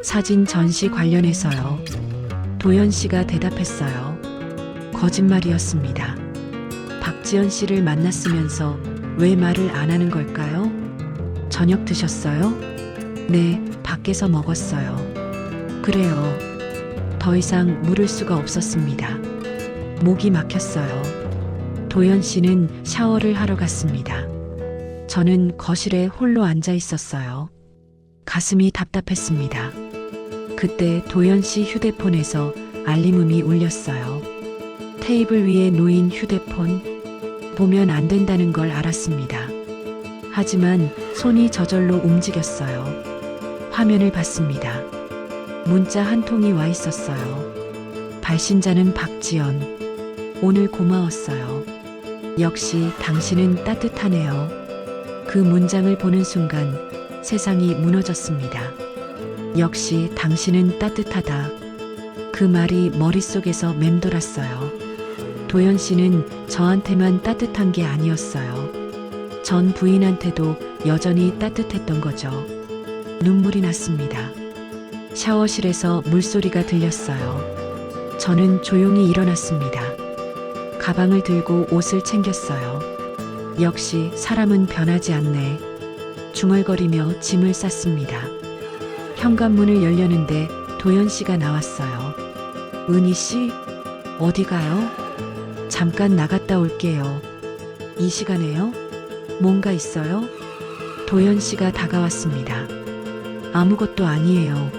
[SPEAKER 1] 사진 전시 관련해서요. 도연 씨가 대답했어요. 거짓말이었습니다. 박지연 씨를 만났으면서 왜 말을 안 하는 걸까요? 저녁 드셨어요? 네, 밖에서 먹었어요. 그래요. 더 이상 물을 수가 없었습니다. 목이 막혔어요. 도연 씨는 샤워를 하러 갔습니다. 저는 거실에 홀로 앉아 있었어요. 가슴이 답답했습니다. 그때 도연 씨 휴대폰에서 알림음이 울렸어요. 테이블 위에 놓인 휴대폰. 보면 안 된다는 걸 알았습니다. 하지만 손이 저절로 움직였어요. 화면을 봤습니다. 문자 한 통이 와 있었어요. 발신자는 박지연. 오늘 고마웠어요. 역시 당신은 따뜻하네요. 그 문장을 보는 순간 세상이 무너졌습니다. 역시 당신은 따뜻하다. 그 말이 머릿속에서 맴돌았어요. 도연 씨는 저한테만 따뜻한 게 아니었어요. 전 부인한테도 여전히 따뜻했던 거죠. 눈물이 났습니다. 샤워실에서 물소리가 들렸어요. 저는 조용히 일어났습니다. 가방을 들고 옷을 챙겼어요. 역시 사람은 변하지 않네. 중얼거리며 짐을 쌌습니다. 현관문을 열려는데 도연 씨가 나왔어요. 은희 씨, 어디 가요? 잠깐 나갔다 올게요. 이 시간에요? 뭔가 있어요? 도연 씨가 다가왔습니다. 아무것도 아니에요.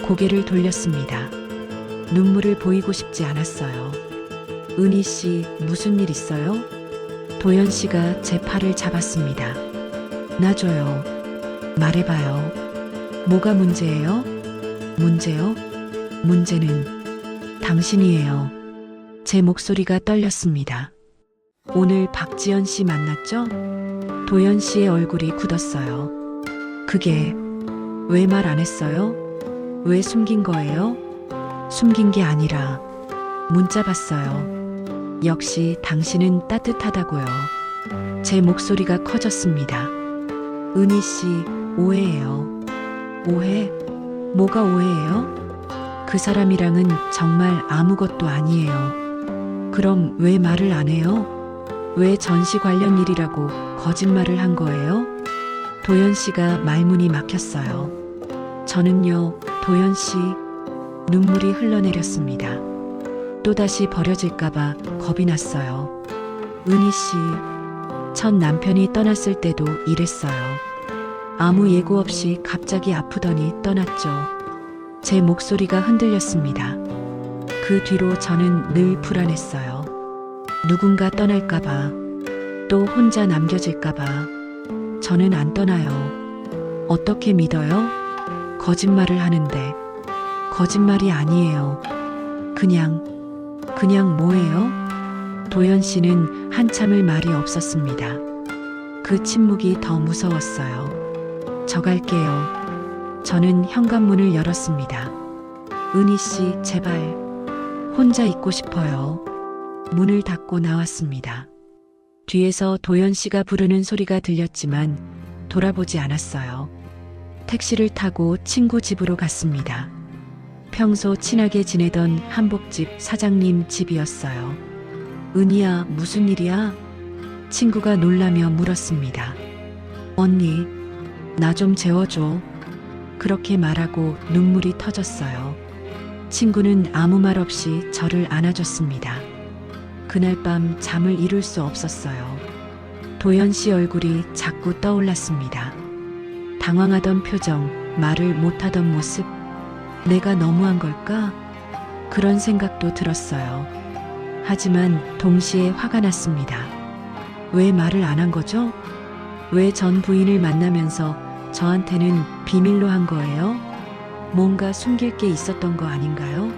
[SPEAKER 1] 고개를 돌렸습니다. 눈물을 보이고 싶지 않았어요. 은희 씨, 무슨 일 있어요? 도연 씨가 제 팔을 잡았습니다. 놔줘요. 말해봐요. 뭐가 문제예요? 문제요? 문제는 당신이에요. 제 목소리가 떨렸습니다. 오늘 박지연 씨 만났죠? 도연 씨의 얼굴이 굳었어요. 그게 왜 말 안 했어요? 왜 숨긴 거예요? 숨긴 게 아니라 문자 봤어요. 역시 당신은 따뜻하다고요. 제 목소리가 커졌습니다. 은희 씨, 오해예요. 오해? 뭐가 오해예요? 그 사람이랑은 정말 아무것도 아니에요. 그럼 왜 말을 안 해요? 왜 전시 관련 일이라고 거짓말을 한 거예요? 도연 씨가 말문이 막혔어요. 저는요, 도연 씨, 눈물이 흘러내렸습니다. 또다시 버려질까봐 겁이 났어요. 은희 씨, 첫 남편이 떠났을 때도 이랬어요. 아무 예고 없이 갑자기 아프더니 떠났죠. 제 목소리가 흔들렸습니다. 그 그 뒤로 저는 늘 불안했어요. 누군가 떠날까봐, 또 혼자 남겨질까봐. 저는 안 떠나요. 어떻게 믿어요? 거짓말을 하는데. 거짓말이 아니에요. 그냥 뭐예요? 도연 씨는 한참을 말이 없었습니다. 그 침묵이 더 무서웠어요. 저 갈게요. 저는 현관문을 열었습니다. 은희 씨, 제발. 혼자 있고 싶어요. 문을 닫고 나왔습니다. 뒤에서 도연 씨가 부르는 소리가 들렸지만 돌아보지 않았어요. 택시를 타고 친구 집으로 갔습니다. 평소 친하게 지내던 한복집 사장님 집이었어요. 은희야, 무슨 일이야? 친구가 놀라며 물었습니다. 언니, 나 좀 재워줘. 그렇게 말하고 눈물이 터졌어요. 친구는 아무 말 없이 저를 안아줬습니다. 그날 밤 잠을 이룰 수 없었어요. 도연 씨 얼굴이 자꾸 떠올랐습니다. 당황하던 표정, 말을 못하던 모습. 내가 너무한 걸까? 그런 생각도 들었어요. 하지만 동시에 화가 났습니다. 왜 말을 안 한 거죠? 왜 전 부인을 만나면서 저한테는 비밀로 한 거예요? 뭔가 숨길 게 있었던 거 아닌가요?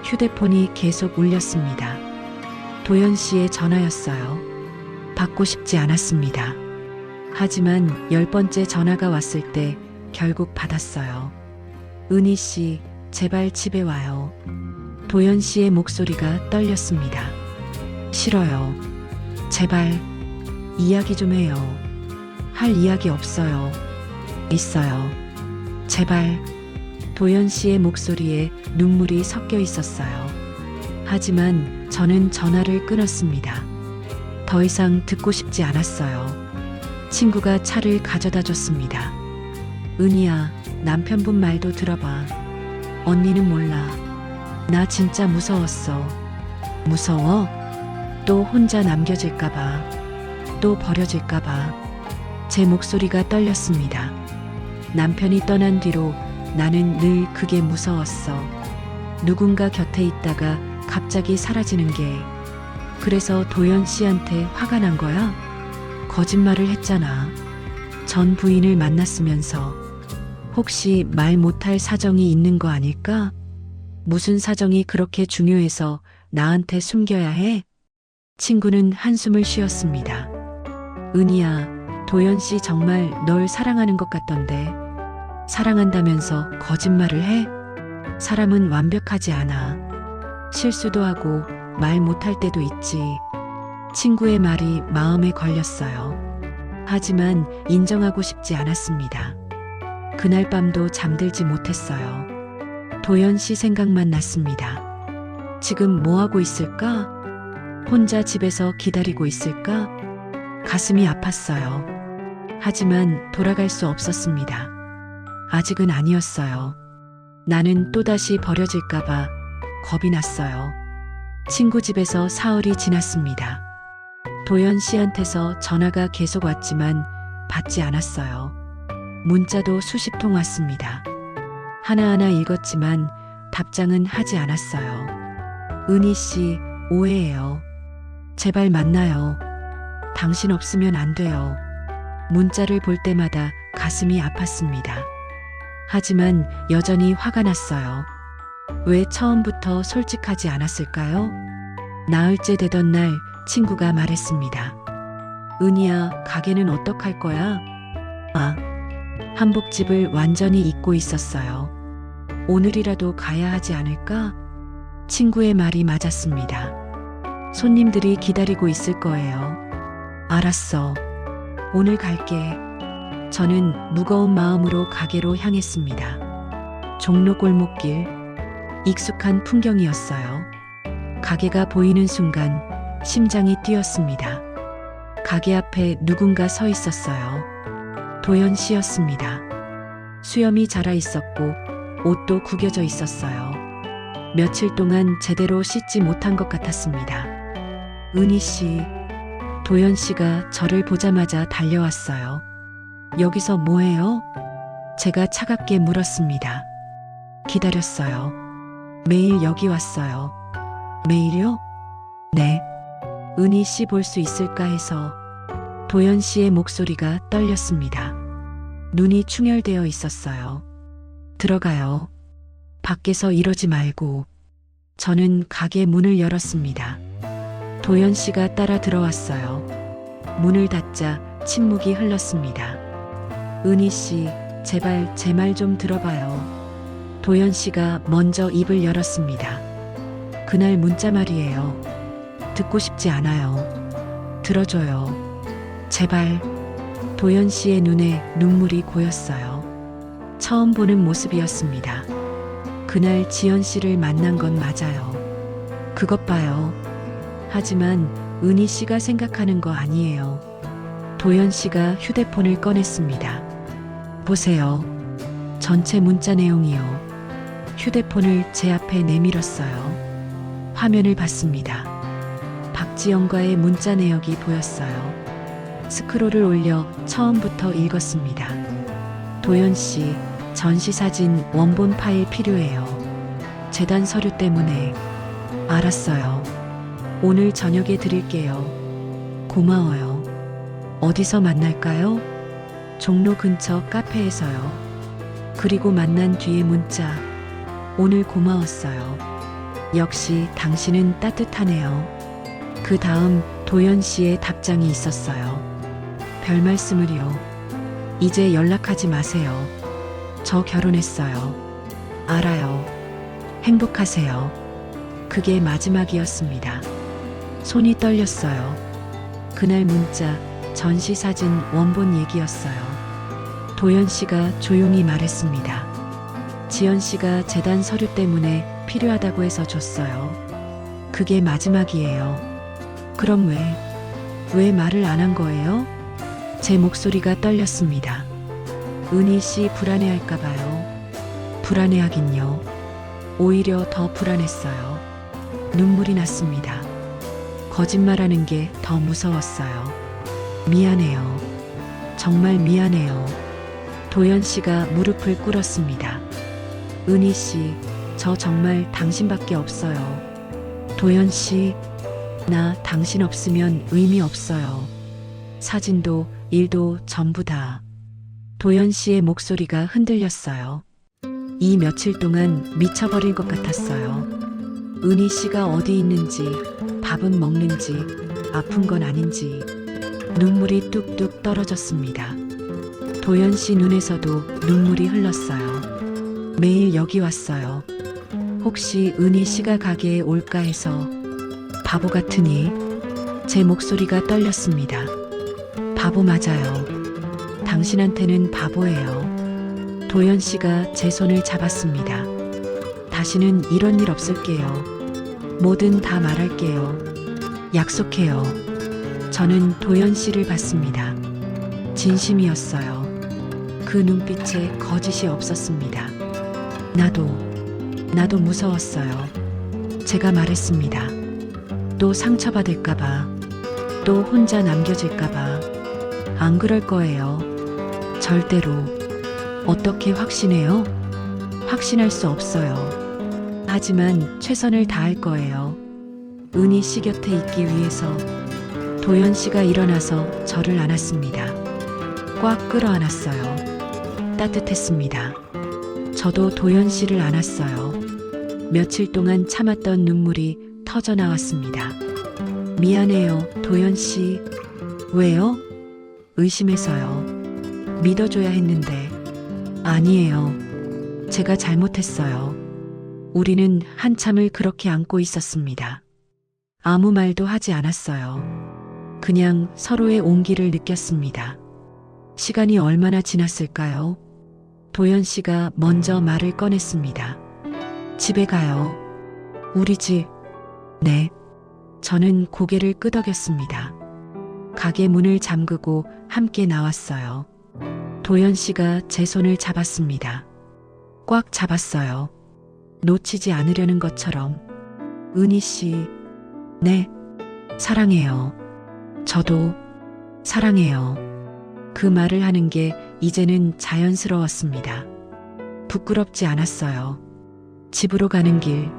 [SPEAKER 1] 휴대폰이 계속 울렸습니다. 도연 씨의 전화였어요. 받고 싶지 않았습니다. 하지만 10번째 전화가 왔을 때 결국 받았어요. 은희 씨, 제발 집에 와요. 도연 씨의 목소리가 떨렸습니다. 싫어요. 제발, 이야기 좀 해요. 할 이야기 없어요. 있어요. 제발. 도연 씨의 목소리에 눈물이 섞여 있었어요. 하지만 저는 전화를 끊었습니다. 더 이상 듣고 싶지 않았어요. 친구가 차를 가져다 줬습니다. 은희야, 남편분 말도 들어봐. 언니는 몰라. 나 진짜 무서웠어. 무서워? 또 혼자 남겨질까봐. 또 버려질까봐. 제 목소리가 떨렸습니다. 남편이 떠난 뒤로 나는 늘 그게 무서웠어. 누군가 곁에 있다가 갑자기 사라지는 게. 그래서 도연 씨한테 화가 난 거야? 거짓말을 했잖아. 전 부인을 만났으면서. 혹시 말 못할 사정이 있는 거 아닐까? 무슨 사정이 그렇게 중요해서 나한테 숨겨야 해? 친구는 한숨을 쉬었습니다. 은희야, 도연 씨 정말 널 사랑하는 것 같던데. 사랑한다면서 거짓말을 해? 사람은 완벽하지 않아. 실수도 하고 말 못할 때도 있지. 친구의 말이 마음에 걸렸어요. 하지만 인정하고 싶지 않았습니다. 그날 밤도 잠들지 못했어요. 도연 씨 생각만 났습니다. 지금 뭐 하고 있을까? 혼자 집에서 기다리고 있을까? 가슴이 아팠어요. 하지만 돌아갈 수 없었습니다. 아직은 아니었어요. 나는 또다시 버려질까봐 겁이 났어요. 친구 집에서 사흘이 지났습니다. 도연 씨한테서 전화가 계속 왔지만 받지 않았어요. 문자도 수십 통 왔습니다. 하나하나 읽었지만 답장은 하지 않았어요. 은희 씨, 오해해요. 제발 만나요. 당신 없으면 안 돼요. 문자를 볼 때마다 가슴이 아팠습니다. 하지만 여전히 화가 났어요. 왜 처음부터 솔직하지 않았을까요? 나흘째 되던 날 친구가 말했습니다. 은희야, 가게는 어떡할 거야? 한복집을 완전히 잊고 있었어요. 오늘이라도 가야 하지 않을까? 친구의 말이 맞았습니다. 손님들이 기다리고 있을 거예요. 알았어. 오늘 갈게. 저는 무거운 마음으로 가게로 향했습니다. 종로 골목길. 익숙한 풍경이었어요. 가게가 보이는 순간 심장이 뛰었습니다. 가게 앞에 누군가 서 있었어요. 도연 씨였습니다. 수염이 자라 있었고 옷도 구겨져 있었어요. 며칠 동안 제대로 씻지 못한 것 같았습니다. 은희 씨, 도연 씨가 저를 보자마자 달려왔어요. 여기서 뭐해요? 제가 차갑게 물었습니다. 기다렸어요. 매일 여기 왔어요. 매일요? 네. 은희 씨 볼 수 있을까 해서. 도연 씨의 목소리가 떨렸습니다. 눈이 충혈되어 있었어요. 들어가요. 밖에서 이러지 말고. 저는 가게 문을 열었습니다. 도연 씨가 따라 들어왔어요. 문을 닫자 침묵이 흘렀습니다. 은희 씨, 제발 제 말 좀 들어봐요. 도연 씨가 먼저 입을 열었습니다. 그날 문자 말이에요. 듣고 싶지 않아요. 들어줘요. 제발. 도연 씨의 눈에 눈물이 고였어요. 처음 보는 모습이었습니다. 그날 지연 씨를 만난 건 맞아요. 그것 봐요. 하지만 은희 씨가 생각하는 거 아니에요. 도연 씨가 휴대폰을 꺼냈습니다. 보세요. 전체 문자 내용이요. 휴대폰을 제 앞에 내밀었어요. 화면을 봤습니다. 박지영과의 문자 내역이 보였어요. 스크롤을 올려 처음부터 읽었습니다. 도연 씨, 전시사진 원본 파일 필요해요. 재단 서류 때문에. 알았어요. 오늘 저녁에 드릴게요. 고마워요. 어디서 만날까요? 종로 근처 카페에서요. 그리고 만난 뒤에 문자. 오늘 고마웠어요. 역시 당신은 따뜻하네요. 그 다음 도연 씨의 답장이 있었어요. 별 말씀을요. 이제 연락하지 마세요. 저 결혼했어요. 알아요. 행복하세요. 그게 마지막이었습니다. 손이 떨렸어요. 그날 문자, 전시사진 원본 얘기였어요. 도연 씨가 조용히 말했습니다. 지연 씨가 재단 서류 때문에 필요하다고 해서 줬어요. 그게 마지막이에요. 그럼 왜 말을 안 한 거예요? 제 목소리가 떨렸습니다. 은희 씨 불안해할까봐요. 불안해하긴요. 오히려 더 불안했어요. 눈물이 났습니다. 거짓말하는 게 더 무서웠어요. 미안해요. 정말 미안해요. 도연 씨가 무릎을 꿇었습니다. 은희 씨, 저 정말 당신밖에 없어요. 도연 씨, 나 당신 없으면 의미 없어요. 사진도 일도 전부 다. 도연 씨의 목소리가 흔들렸어요. 이 며칠 동안 미쳐버릴 것 같았어요. 은희 씨가 어디 있는지, 밥은 먹는지, 아픈 건 아닌지. 눈물이 뚝뚝 떨어졌습니다. 도연 씨 눈에서도 눈물이 흘렀어요. 매일 여기 왔어요. 혹시 은희 씨가 가게에 올까 해서. 바보 같으니. 제 목소리가 떨렸습니다. 바보 맞아요. 당신한테는 바보예요. 도연 씨가 제 손을 잡았습니다. 다시는 이런 일 없을게요. 뭐든 다 말할게요. 약속해요. 저는 도연 씨를 봤습니다. 진심이었어요. 그 눈빛에 거짓이 없었습니다. 나도 무서웠어요. 제가 말했습니다. 또 상처받을까봐, 또 혼자 남겨질까봐. 안 그럴 거예요. 절대로. 어떻게 확신해요? 확신할 수 없어요. 하지만 최선을 다할 거예요. 은희 씨 곁에 있기 위해서. 도연 씨가 일어나서 저를 안았습니다. 꽉 끌어안았어요. 따뜻했습니다. 저도 도연 씨를 안았어요. 며칠 동안 참았던 눈물이 터져 나왔습니다. 미안해요, 도연 씨. 왜요? 의심해서요. 믿어줘야 했는데. 아니에요. 제가 잘못했어요. 우리는 한참을 그렇게 안고 있었습니다. 아무 말도 하지 않았어요. 그냥 서로의 온기를 느꼈습니다. 시간이 얼마나 지났을까요? 도연 씨가 먼저 말을 꺼냈습니다. 집에 가요. 우리 집. 네. 저는 고개를 끄덕였습니다. 가게 문을 잠그고 함께 나왔어요. 도연 씨가 제 손을 잡았습니다. 꽉 잡았어요. 놓치지 않으려는 것처럼. 은희 씨, 네, 사랑해요. 저도 사랑해요. 그 말을 하는 게 이제는 자연스러웠습니다. 부끄럽지 않았어요. 집으로 가는 길,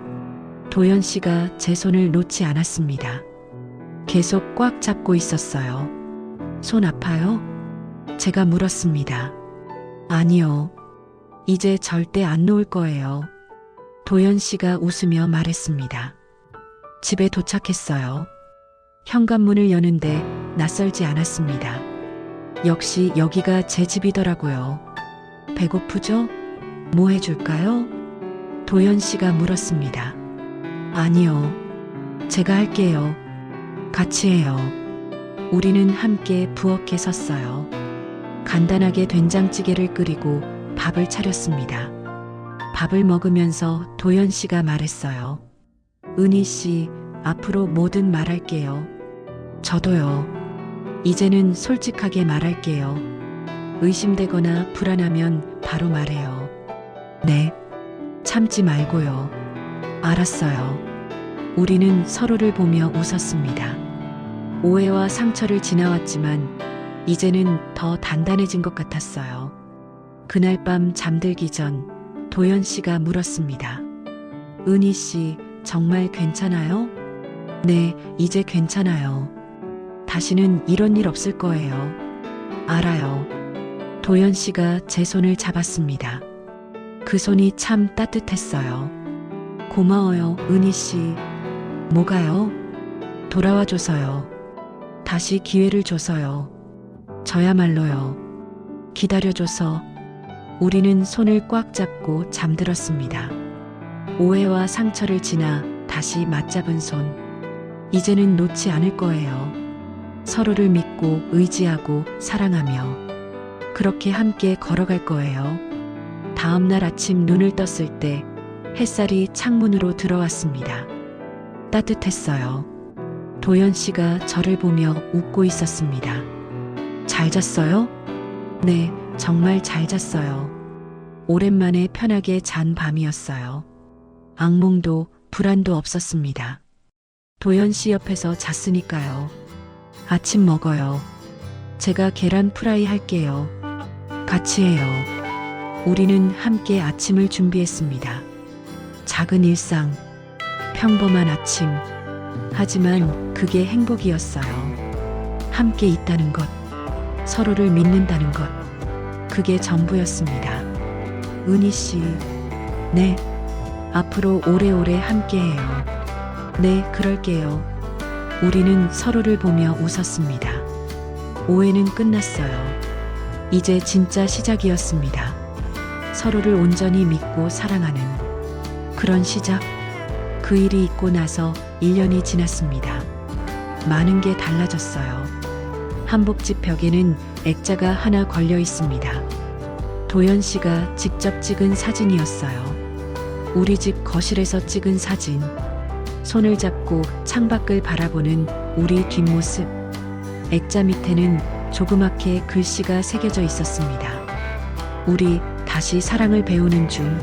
[SPEAKER 1] 도연 씨가 제 손을 놓지 않았습니다. 계속 꽉 잡고 있었어요. 손 아파요? 제가 물었습니다. 아니요. 이제 절대 안 놓을 거예요. 도연 씨가 웃으며 말했습니다. 집에 도착했어요. 현관문을 여는데 낯설지 않았습니다. 역시 여기가 제 집이더라고요. 배고프죠? 뭐 해줄까요? 도연 씨가 물었습니다. 아니요. 제가 할게요. 같이 해요. 우리는 함께 부엌에 섰어요. 간단하게 된장찌개를 끓이고 밥을 차렸습니다. 밥을 먹으면서 도연 씨가 말했어요. 은희 씨, 앞으로 뭐든 말할게요. 저도요. 이제는 솔직하게 말할게요. 의심되거나 불안하면 바로 말해요. 네. 참지 말고요. 알았어요. 우리는 서로를 보며 웃었습니다. 오해와 상처를 지나왔지만 이제는 더 단단해진 것 같았어요. 그날 밤 잠들기 전 도연 씨가 물었습니다. 은희 씨, 정말 괜찮아요? 네, 이제 괜찮아요. 다시는 이런 일 없을 거예요. 알아요. 도연 씨가 제 손을 잡았습니다. 그 손이 참 따뜻했어요. 고마워요, 은희 씨. 뭐가요? 돌아와줘서요. 다시 기회를 줘서요. 저야말로요. 기다려줘서. 우리는 손을 꽉 잡고 잠들었습니다. 오해와 상처를 지나 다시 맞잡은 손. 이제는 놓지 않을 거예요. 서로를 믿고 의지하고 사랑하며 그렇게 함께 걸어갈 거예요. 다음 날 아침 눈을 떴을 때 햇살이 창문으로 들어왔습니다. 따뜻했어요. 도연 씨가 저를 보며 웃고 있었습니다. 잘 잤어요? 네, 정말 잘 잤어요. 오랜만에 편하게 잔 밤이었어요. 악몽도 불안도 없었습니다. 도연 씨 옆에서 잤으니까요. 아침 먹어요. 제가 계란 프라이 할게요. 같이 해요. 우리는 함께 아침을 준비했습니다. 작은 일상, 평범한 아침. 하지만 그게 행복이었어요. 함께 있다는 것, 서로를 믿는다는 것, 그게 전부였습니다. 은희 씨, 네, 앞으로 오래오래 함께해요. 네, 그럴게요. 우리는 서로를 보며 웃었습니다. 오해는 끝났어요. 이제 진짜 시작이었습니다. 서로를 온전히 믿고 사랑하는 그런 시작. 그 일이 있고 나서 1년이 지났습니다. 많은 게 달라졌어요. 한복집 벽에는 액자가 하나 걸려 있습니다. 도연 씨가 직접 찍은 사진이었어요. 우리 집 거실에서 찍은 사진. 손을 잡고 창밖을 바라보는 우리 뒷모습. 액자 밑에는 조그맣게 글씨가 새겨져 있었습니다. 우리 다시 사랑을 배우는 중.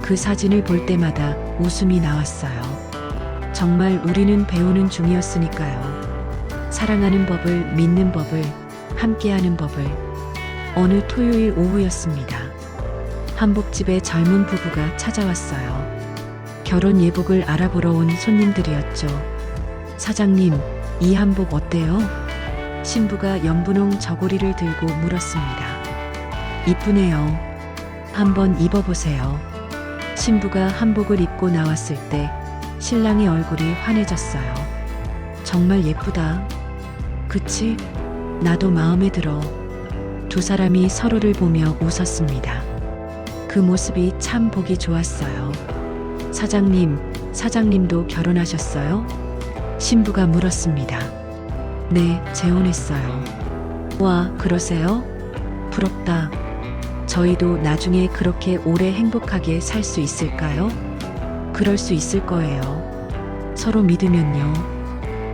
[SPEAKER 1] 그 사진을 볼 때마다 웃음이 나왔어요. 정말 우리는 배우는 중이었으니까요. 사랑하는 법을, 믿는 법을, 함께하는 법을. 어느 토요일 오후였습니다. 한복집에 젊은 부부가 찾아왔어요. 결혼 예복을 알아보러 온 손님들이었죠. 사장님, 이 한복 어때요? 신부가 연분홍 저고리를 들고 물었습니다. 이쁘네요. 한번 입어보세요. 신부가 한복을 입고 나왔을 때 신랑의 얼굴이 환해졌어요. 정말 예쁘다. 그치? 나도 마음에 들어. 두 사람이 서로를 보며 웃었습니다. 그 모습이 참 보기 좋았어요. 사장님, 사장님도 결혼하셨어요? 신부가 물었습니다. 네, 재혼했어요. 와, 그러세요? 부럽다. 저희도 나중에 그렇게 오래 행복하게 살 수 있을까요? 그럴 수 있을 거예요. 서로 믿으면요.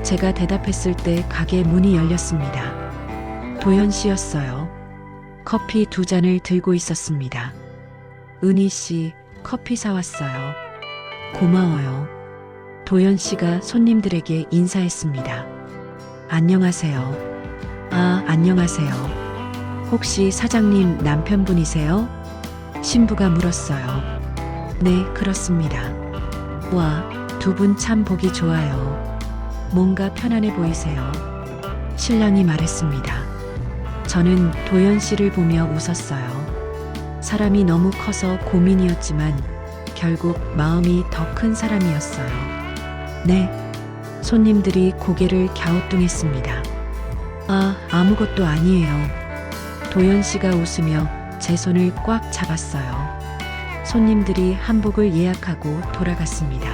[SPEAKER 1] 제가 대답했을 때 가게 문이 열렸습니다. 도연 씨였어요. 커피 2잔을 들고 있었습니다. 은희 씨, 커피 사왔어요. 고마워요. 도연 씨가 손님들에게 인사했습니다. 안녕하세요. 아, 안녕하세요. 혹시 사장님 남편분이세요? 신부가 물었어요. 네, 그렇습니다. 와, 두 분 참 보기 좋아요. 뭔가 편안해 보이세요. 신랑이 말했습니다. 저는 도연 씨를 보며 웃었어요. 사람이 너무 커서 고민이었지만 결국 마음이 더 큰 사람이었어요. 네. 손님들이 고개를 갸우뚱했습니다. 아, 아무것도 아니에요. 도연 씨가 웃으며 제 손을 꽉 잡았어요. 손님들이 한복을 예약하고 돌아갔습니다.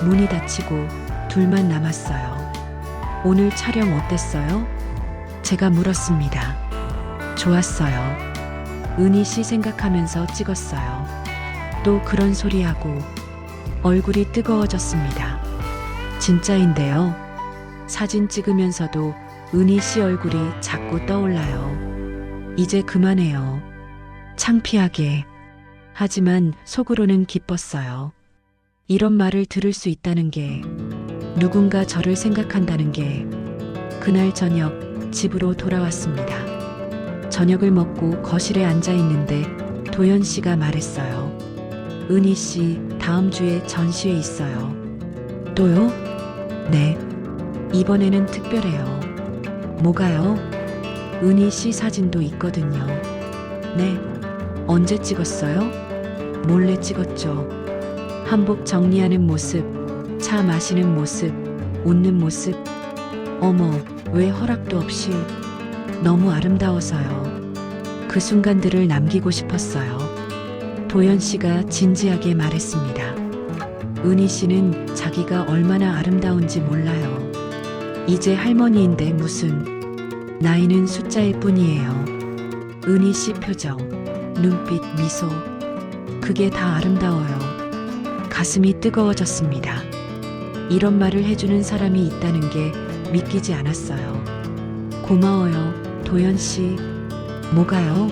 [SPEAKER 1] 문이 닫히고 둘만 남았어요. 오늘 촬영 어땠어요? 제가 물었습니다. 좋았어요. 은희 씨 생각하면서 찍었어요. 또 그런 소리하고 얼굴이 뜨거워졌습니다. 진짜인데요. 사진 찍으면서도 은희 씨 얼굴이 자꾸 떠올라요. 이제 그만해요. 창피하게. 하지만 속으로는 기뻤어요. 이런 말을 들을 수 있다는 게, 누군가 저를 생각한다는 게. 그날 저녁 집으로 돌아왔습니다. 저녁을 먹고 거실에 앉아 있는데 도연 씨가 말했어요. 은희 씨 다음 주에 전시회 있어요. 또요? 네. 이번에는 특별해요. 뭐가요? 은희 씨 사진도 있거든요. 네. 언제 찍었어요? 몰래 찍었죠. 한복 정리하는 모습, 차 마시는 모습, 웃는 모습. 어머, 왜 허락도 없이. 너무 아름다워서요. 그 순간들을 남기고 싶었어요. 도연 씨가 진지하게 말했습니다. 은희 씨는 자기가 얼마나 아름다운지 몰라요. 이제 할머니인데 무슨. 나이는 숫자일 뿐이에요. 은희 씨 표정, 눈빛, 미소. 그게 다 아름다워요. 가슴이 뜨거워졌습니다. 이런 말을 해주는 사람이 있다는 게 믿기지 않았어요. 고마워요, 도연 씨. 뭐가요?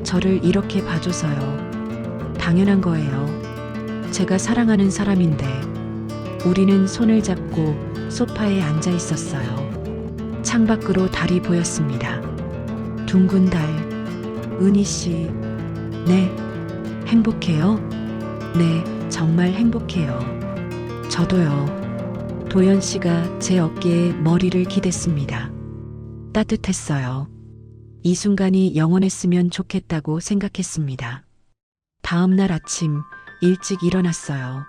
[SPEAKER 1] 저를 이렇게 봐줘서요. 당연한 거예요. 제가 사랑하는 사람인데. 우리는 손을 잡고 소파에 앉아 있었어요. 창밖으로 달이 보였습니다. 둥근 달. 은희 씨. 네. 행복해요? 네, 정말 행복해요. 저도요. 도연 씨가 제 어깨에 머리를 기댔습니다. 따뜻했어요. 이 순간이 영원했으면 좋겠다고 생각했습니다. 다음 날 아침 일찍 일어났어요.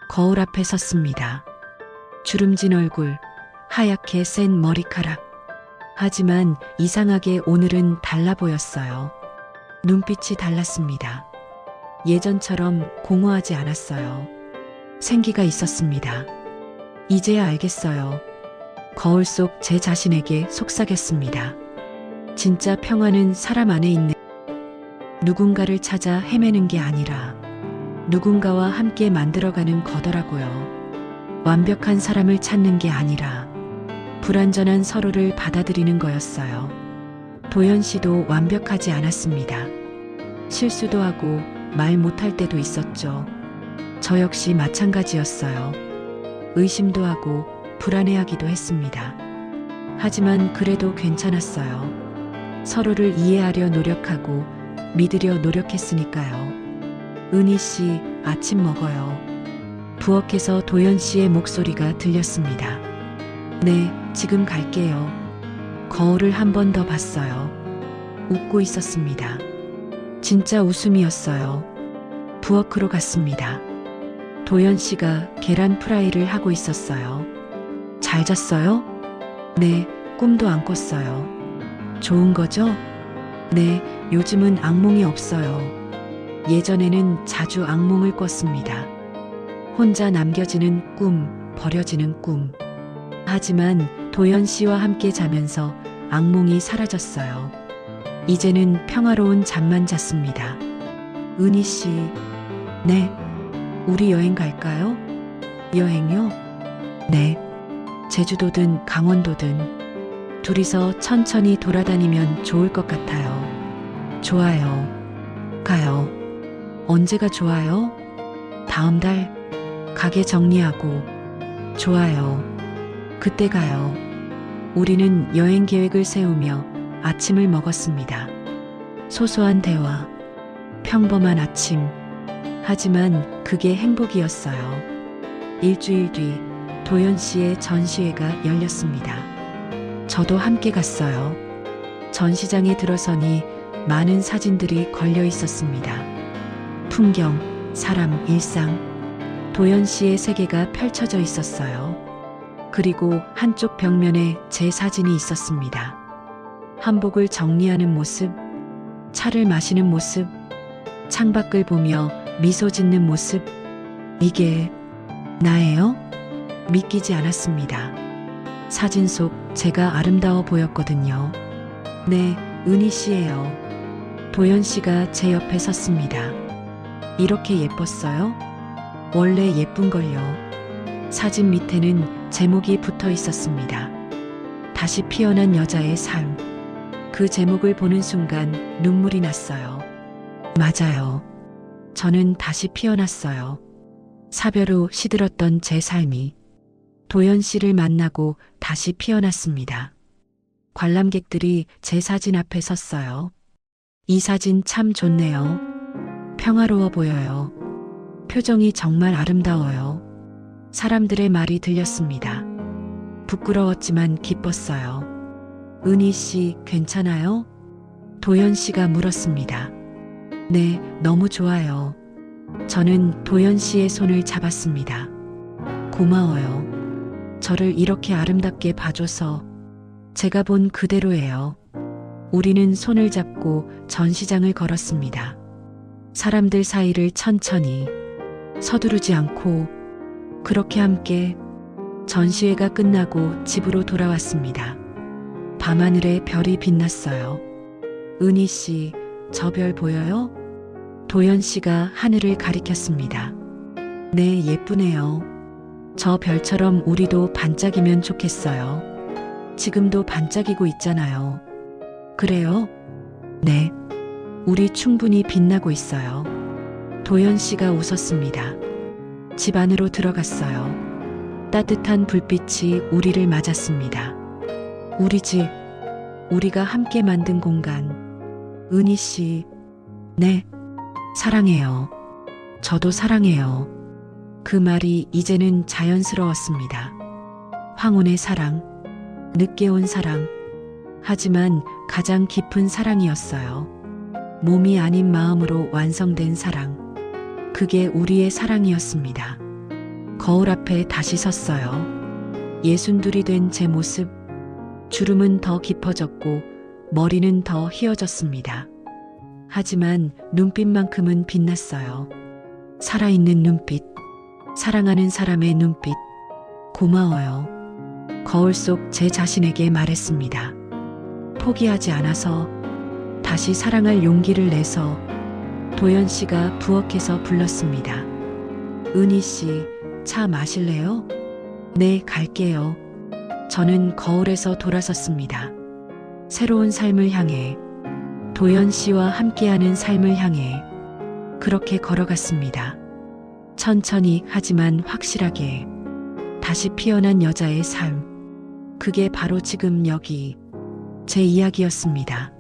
[SPEAKER 1] 거울 앞에 섰습니다. 주름진 얼굴, 하얗게 센 머리카락. 하지만 이상하게 오늘은 달라 보였어요. 눈빛이 달랐습니다. 예전처럼 공허하지 않았어요. 생기가 있었습니다. 이제야 알겠어요. 거울 속 제 자신에게 속삭였습니다. 진짜 평화는 사람 안에 있는, 누군가를 찾아 헤매는 게 아니라 누군가와 함께 만들어가는 거더라고요. 완벽한 사람을 찾는 게 아니라 불완전한 서로를 받아들이는 거였어요. 도연 씨도 완벽하지 않았습니다. 실수도 하고 말 못할 때도 있었죠. 저 역시 마찬가지였어요. 의심도 하고 불안해하기도 했습니다. 하지만 그래도 괜찮았어요. 서로를 이해하려 노력하고 믿으려 노력했으니까요. 은희 씨, 아침 먹어요. 부엌에서 도연 씨의 목소리가 들렸습니다. 네, 지금 갈게요. 거울을 한 번 더 봤어요. 웃고 있었습니다. 진짜 웃음이었어요. 부엌으로 갔습니다. 도연 씨가 계란 프라이를 하고 있었어요. 잘 잤어요? 네, 꿈도 안 꿨어요. 좋은 거죠? 네, 요즘은 악몽이 없어요. 예전에는 자주 악몽을 꿨습니다. 혼자 남겨지는 꿈, 버려지는 꿈. 하지만 도연 씨와 함께 자면서 악몽이 사라졌어요. 이제는 평화로운 잠만 잤습니다. 은희 씨, 네. 우리 여행 갈까요? 여행요? 네. 제주도든 강원도든 둘이서 천천히 돌아다니면 좋을 것 같아요. 좋아요. 가요. 언제가 좋아요? 다음 달? 가게 정리하고. 좋아요. 그때 가요. 우리는 여행 계획을 세우며 아침을 먹었습니다. 소소한 대화, 평범한 아침. 하지만 그게 행복이었어요. 일주일 뒤 도연 씨의 전시회가 열렸습니다. 저도 함께 갔어요. 전시장에 들어서니 많은 사진들이 걸려 있었습니다. 풍경, 사람, 일상, 도연 씨의 세계가 펼쳐져 있었어요. 그리고 한쪽 벽면에 제 사진이 있었습니다. 한복을 정리하는 모습, 차를 마시는 모습, 창밖을 보며 미소 짓는 모습, 이게 나예요? 믿기지 않았습니다. 사진 속 제가 아름다워 보였거든요. 네, 은희 씨예요. 도연 씨가 제 옆에 섰습니다. 이렇게 예뻤어요? 원래 예쁜걸요. 사진 밑에는 제목이 붙어 있었습니다. 다시 피어난 여자의 삶. 그 제목을 보는 순간 눈물이 났어요. 맞아요. 저는 다시 피어났어요. 사별 후 시들었던 제 삶이 도연 씨를 만나고 다시 피어났습니다. 관람객들이 제 사진 앞에 섰어요. 이 사진 참 좋네요. 평화로워 보여요. 표정이 정말 아름다워요. 사람들의 말이 들렸습니다. 부끄러웠지만 기뻤어요. 은희 씨, 괜찮아요? 도연 씨가 물었습니다. 네, 너무 좋아요. 저는 도연 씨의 손을 잡았습니다. 고마워요. 저를 이렇게 아름답게 봐줘서. 제가 본 그대로예요. 우리는 손을 잡고 전시장을 걸었습니다. 사람들 사이를 천천히, 서두르지 않고, 그렇게 함께 전시회가 끝나고 집으로 돌아왔습니다. 밤하늘에 별이 빛났어요. 은희 씨, 저 별 보여요? 도연 씨가 하늘을 가리켰습니다. 네, 예쁘네요. 저 별처럼 우리도 반짝이면 좋겠어요. 지금도 반짝이고 있잖아요. 그래요? 네. 우리 충분히 빛나고 있어요. 도연 씨가 웃었습니다. 집 안으로 들어갔어요. 따뜻한 불빛이 우리를 맞았습니다. 우리 집, 우리가 함께 만든 공간. 은희 씨, 네, 사랑해요. 저도 사랑해요. 그 말이 이제는 자연스러웠습니다. 황혼의 사랑, 늦게 온 사랑, 하지만 가장 깊은 사랑이었어요. 몸이 아닌 마음으로 완성된 사랑. 그게 우리의 사랑이었습니다. 거울 앞에 다시 섰어요. 예순둘이 된 제 모습. 주름은 더 깊어졌고 머리는 더 휘어졌습니다. 하지만 눈빛만큼은 빛났어요. 살아있는 눈빛. 사랑하는 사람의 눈빛. 고마워요. 거울 속 제 자신에게 말했습니다. 포기하지 않아서, 다시 사랑할 용기를 내서. 도연 씨가 부엌에서 불렀습니다. 은희 씨, 차 마실래요? 네, 갈게요. 저는 거울에서 돌아섰습니다. 새로운 삶을 향해, 도연 씨와 함께하는 삶을 향해 그렇게 걸어갔습니다. 천천히 하지만 확실하게 다시 피어난 여자의 삶. 그게 바로 지금 여기 제 이야기였습니다.